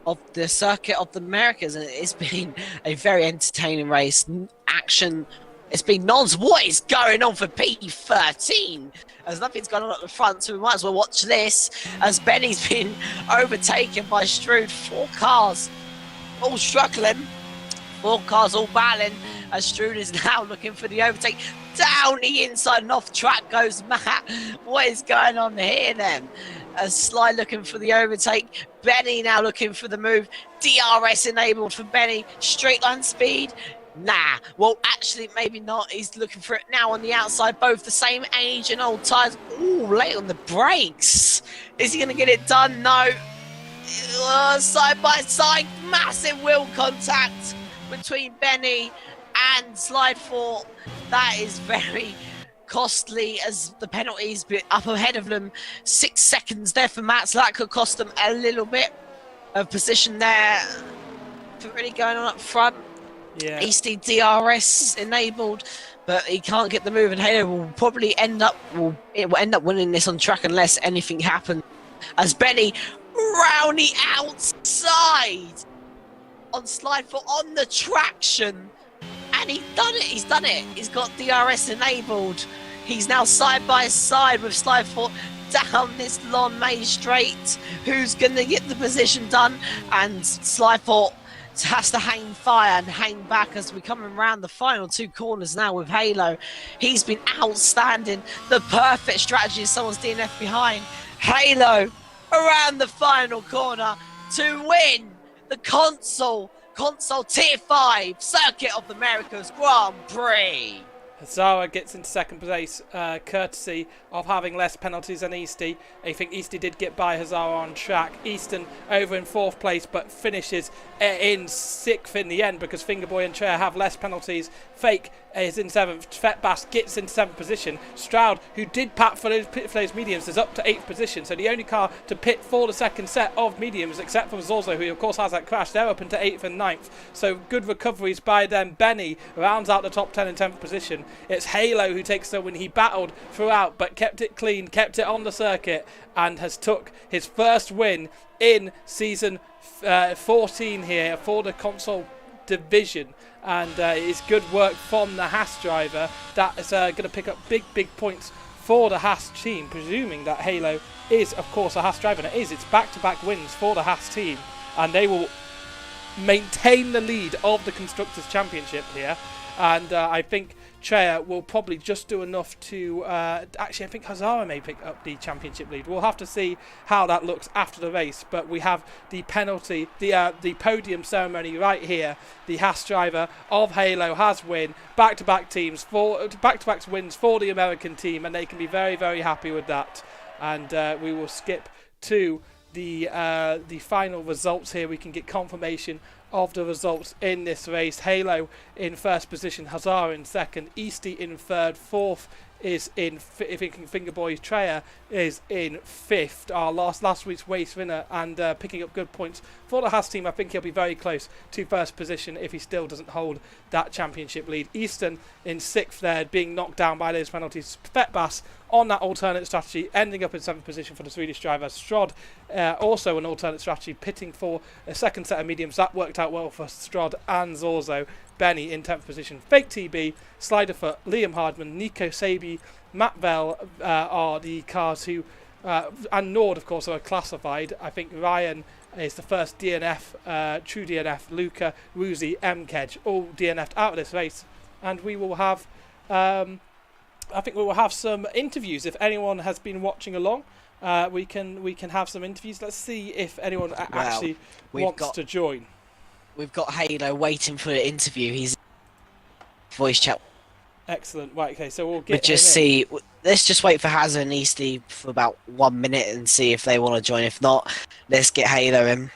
of the Circuit of the Americas, and it's been a very entertaining race. Action, it's been nonsense. What is going on for P13? As nothing's going on at the front, so we might as well watch this, as Benny's been overtaken by Strood. 4 cars all struggling, 4 cars all battling, as Strood is now looking for the overtake. Down the inside and off track goes Matt. What is going on here then? As Sly looking for the overtake, Benny now looking for the move. DRS enabled for Benny. Straight line speed. Nah, well, actually, maybe not. He's looking for it now on the outside. Both the same age and old tyres. Ooh, late on the brakes. Is he going to get it done? No. Side by side, massive wheel contact between Benny and Slide 4. That is very costly, as the penalties be up ahead of them. 6 seconds there for Matt, so that could cost them a little bit of position there. Really going on up front. Yeah. Easty DRS enabled, but he can't get the move, and Halo will probably end up winning this on track unless anything happens. As Benny round the outside on Slide 4 on the traction, and he's done it. He's got DRS enabled. He's now side by side with Slide 4 down this long main straight. Who's going to get the position done? And Slide 4 has to hang fire and hang back as we come around the final 2 corners now with Halo. He's been outstanding. The perfect strategy is someone's DNF behind. Halo around the final corner to win the console Tier 5 Circuit of the Americas Grand Prix. Hazara gets into 2nd place, courtesy of having less penalties than Easty. I think Easty did get by Hazara on track. Easton over in 4th place, but finishes in 6th in the end because Fingerboy and Treya have less penalties. Fake is in 7th. Fetbass gets into 7th position. Stroud, who did pit for those mediums, is up to 8th position. So the only car to pit for the 2nd set of mediums, except for Zorzo, who of course has that crash, they're up into 8th and 9th. So good recoveries by them. Benny rounds out the top 10 and 10th position. It's Halo who takes the win. He battled throughout, but kept it clean, kept it on the circuit, and has took his first win in season 14 here for the console division. And it's good work from the Haas driver. That is going to pick up big points for the Haas team, presuming that Halo is, of course, a Haas driver. And it is. It's back-to-back wins for the Haas team. And they will maintain the lead of the Constructors' Championship here. And I think Treya will probably just do enough to... actually, I think Hazara may pick up the championship lead. We'll have to see how that looks after the race. But we have the penalty, the podium ceremony right here. The Haas driver of Halo has win. Back-to-back wins for the American team. And they can be very, very happy with that. And we will skip to the final results here. We can get confirmation of the results in this race. Halo in 1st position, Hazara in 2nd, Easty in 3rd, 4th is in Fingerboy. Treya is in 5th, our last week's race winner, and picking up good points for the Haas team. I think he'll be very close to 1st position if he still doesn't hold that championship lead. Easton in 6th there, being knocked down by those penalties. Fetbass on that alternate strategy, ending up in 7th position for the Swedish driver. Strod also an alternate strategy, pitting for a 2nd set of mediums. That worked out well for Strod and Zorzo. Benny in 10th position. Fake TB, Sliderfoot, Liam Hardman, Nico Sabi, Matt Bell are the cars who, and Nord, of course, are classified. I think Ryan It's the first DNF, true DNF, Luca, Woozy, Mkedge, all DNF'd out of this race. And we will have, I think we will have some interviews. If anyone has been watching along, we can have some interviews. Let's see if anyone actually wants to join. We've got Halo waiting for the interview. He's voice chat. Excellent. Right, okay, so we'll get let's just wait for Hazard and Easty for about 1 minute and see if they want to join. If not, let's get Halo in.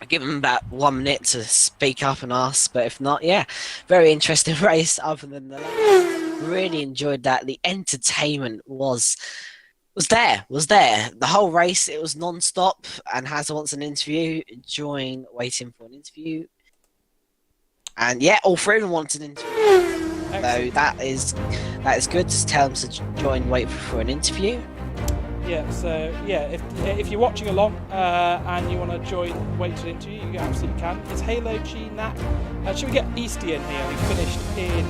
Give them about 1 minute to speak up and ask, but if not, yeah, very interesting race other than the last. Really enjoyed that. The entertainment was there. The whole race, it was non-stop, and Hazard wants an interview. Join waiting for an interview. And yeah, all three of them want an interview. So that is good. Just tell them to join, wait for an interview. Yeah. So yeah, if you're watching along and you want to join, wait for an interview, you absolutely can. It's Halo G Nat. Should we get Easty in here? We finished in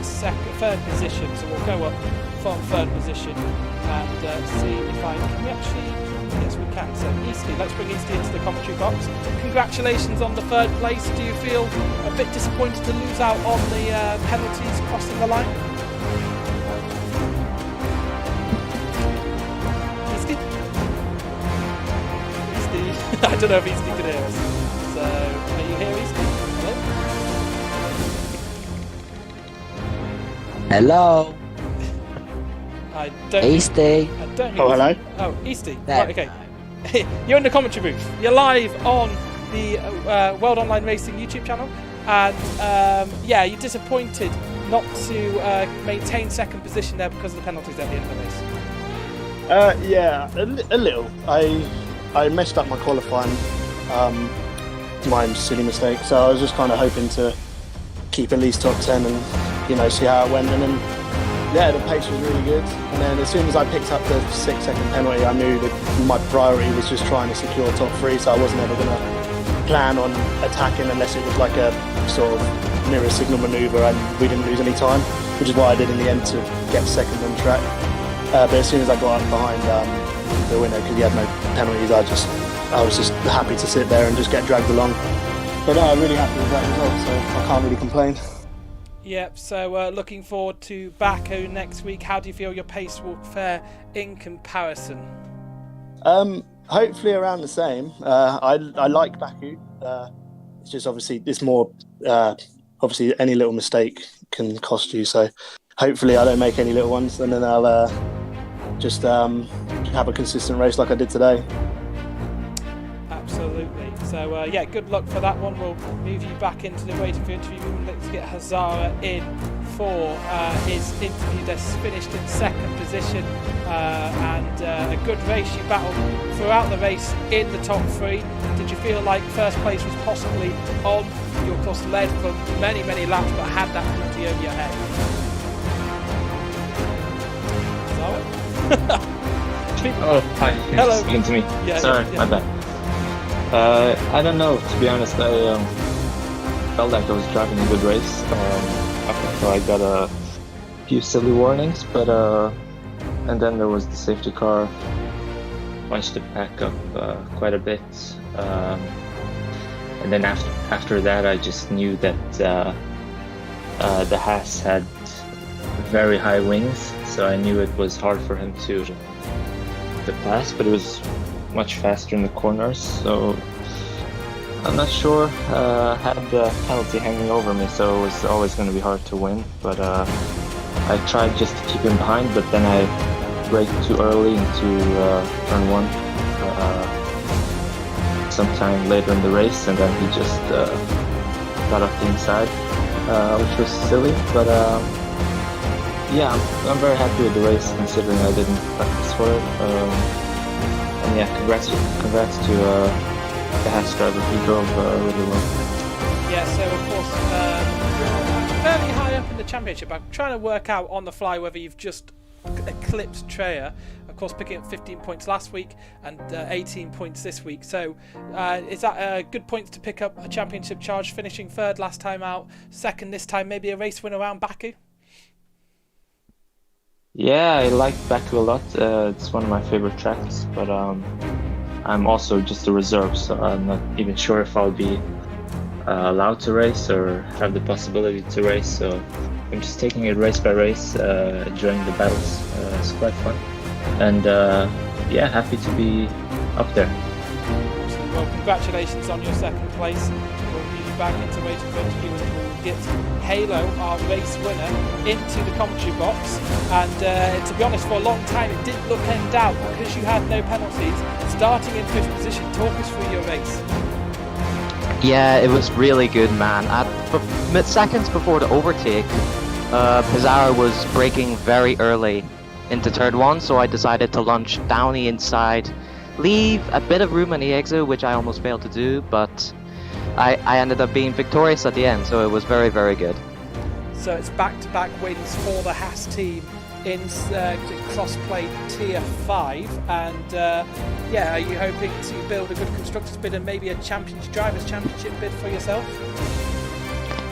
third position, so we'll go up from third position and see if can we actually. Yes, we can. So Easty, let's bring Easty into the commentary box. Congratulations on the third place. Do you feel a bit disappointed to lose out on the penalties crossing the line? Easty? Easty? I don't know if Easty can hear us. So, are you here, Easty? Hello? I don't. Easty. I don't. Hello. Oh, Easty. There. Right, okay. You're in the commentary booth. You're live on the World Online Racing YouTube channel, and yeah, you're disappointed not to maintain second position there because of the penalties at the end of the race. Yeah, a little. I messed up my qualifying. My silly mistake. So I was just kind of hoping to keep at least top 10 and see how it went, and then. Yeah, the pace was really good, and then as soon as I picked up the 6-second penalty, I knew that my priority was just trying to secure top 3, so I wasn't ever going to plan on attacking unless it was like a sort of mirror signal manoeuvre and we didn't lose any time, which is what I did in the end to get second on track. But as soon as I got up behind the winner, because he had no penalties, I was just happy to sit there and just get dragged along. But no, I'm really happy with that result, so I can't really complain. Yep, so looking forward to Baku next week. How do you feel your pace will fare in comparison? Hopefully around the same. I like Baku. It's just obviously it's more obviously any little mistake can cost you. So hopefully I don't make any little ones, and then I'll just have a consistent race like I did today. Absolutely. So yeah, good luck for that one. We'll move you back into the waiting for interview room. Let's get Hazara in for his interview. That's finished in second position and a good race. You battled throughout the race in the top 3. Did you feel like first place was possibly on? You of course led for many laps, but had that penalty over your head. Hazara? Oh, hi. Hello. You're speaking to me. Yeah, Sorry, yeah. my bad. I don't know, to be honest. I felt like I was driving a good race up until I got a few silly warnings, but and then there was the safety car, bunched the pack up quite a bit, and then after that I just knew that the Haas had very high wings, so I knew it was hard for him to pass, but it was much faster in the corners, so I'm not sure. Had the penalty hanging over me, so it was always going to be hard to win, but I tried just to keep him behind, but then I braked too early into turn 1 sometime later in the race, and then he just got up the inside, which was silly, but yeah, I'm very happy with the race considering I didn't practice for it. And yeah, congrats to the Haas driver who drove really well. Yeah, so of course, you're fairly high up in the championship. I'm trying to work out on the fly whether you've just eclipsed Treya. Of course, picking up 15 points last week and 18 points this week. So is that good points to pick up a championship charge, finishing third last time out, second this time, maybe a race win around Baku? Yeah, I like Baku a lot. It's one of my favorite tracks, but I'm also just a reserve, so I'm not even sure if I'll be allowed to race or have the possibility to race. So I'm just taking it race by race, enjoying the battles. It's quite fun, and yeah, happy to be up there. Absolutely. Well, congratulations on your second place. We'll move you back into race front of you, and we'll get Halo, our race winner, into the commentary box. And to be honest, for a long time it didn't look in doubt because you had no penalties. Starting in 5th position, talk us through your race. Yeah, it was really good, man. Seconds before the overtake, Pizarro was braking very early into turn 1, so I decided to launch down the inside, leave a bit of room on the exit, which I almost failed to do, but I ended up being victorious at the end, so it was very, very good. So it's back-to-back wins for the Haas team in cross-play Tier 5, and yeah, are you hoping to build a good Constructors bid and maybe a Drivers' Championship bid for yourself?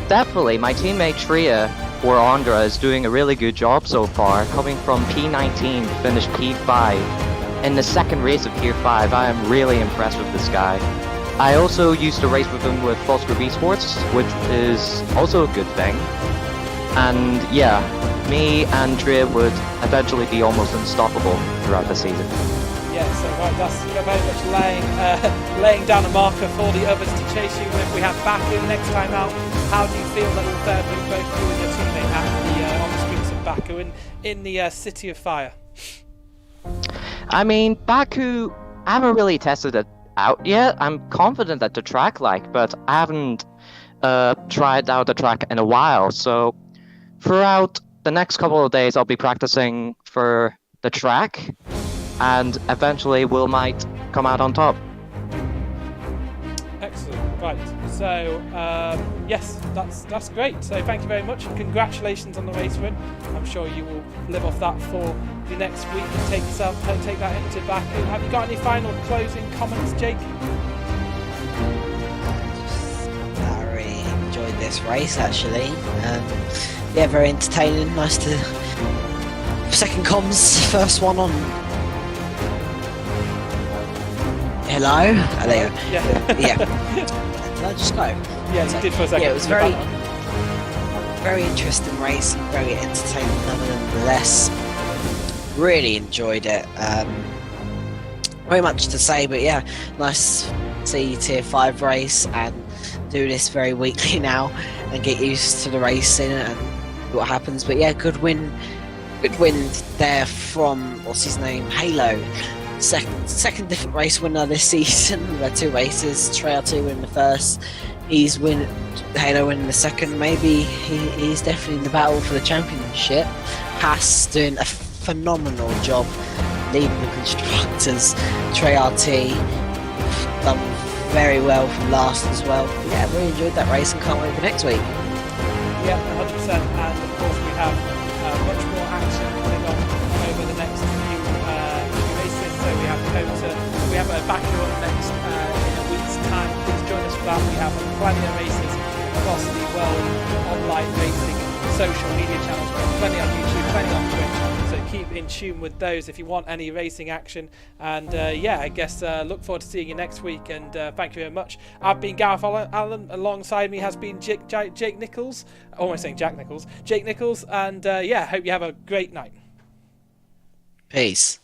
Definitely, my teammate Tria, or Andra, is doing a really good job so far, coming from P19 to finish P5 in the second race of Tier 5. I am really impressed with this guy. I also used to race with him with False Group Esports, which is also a good thing. And yeah, me and Tria would eventually be almost unstoppable throughout the season. Yeah, so right, that's very much laying down a marker for the others to chase you. If we have Baku next time out, how do you feel that will fare with both you and your teammate at on the streets of Baku in the City of Fire? I mean, Baku, I haven't really tested it out yet. I'm confident at the track, but I haven't tried out the track in a while. So throughout the next couple of days, I'll be practicing for the track, and eventually we might come out on top. Excellent. Right. So yes, that's great. So thank you very much, and congratulations on the race win. I'm sure you will live off that for the next week and take that into Baku. Have you got any final closing comments, Jake? I really enjoyed this race actually. Yeah, very entertaining. Nice to second comms, first one on. Hello? Oh, there you go. Yeah. Yeah. Did I just go? Yeah, you did for a second. Yeah, it was very interesting race and very entertaining nonetheless. Really enjoyed it. Very much to say, but yeah, nice to see Tier 5 race and do this very weekly now and get used to the racing and what happens. But yeah, good win there from, what's his name, Halo. Second different race winner this season. We had 2 races, Trail 2 in the first, Halo in the second. Maybe he's definitely in the battle for the championship. Haas doing a phenomenal job leading the Constructors. Trey RT done very well from last as well. Yeah, really enjoyed that race and can't wait for next week. Yeah, 100%, and of course we have much more action coming on over the next few races. So we have we have a Baku on next in a week's time. Please join us for that. We have plenty of races across the world, online racing, social media channels. We have plenty on YouTube, plenty on Twitch. So keep in tune with those if you want any racing action. And yeah, I guess look forward to seeing you next week. And thank you very much. I've been Gareth Allen. Alongside me has been Jake Nichols. Almost saying Jack Nichols. Jake Nichols. And yeah, hope you have a great night. Peace.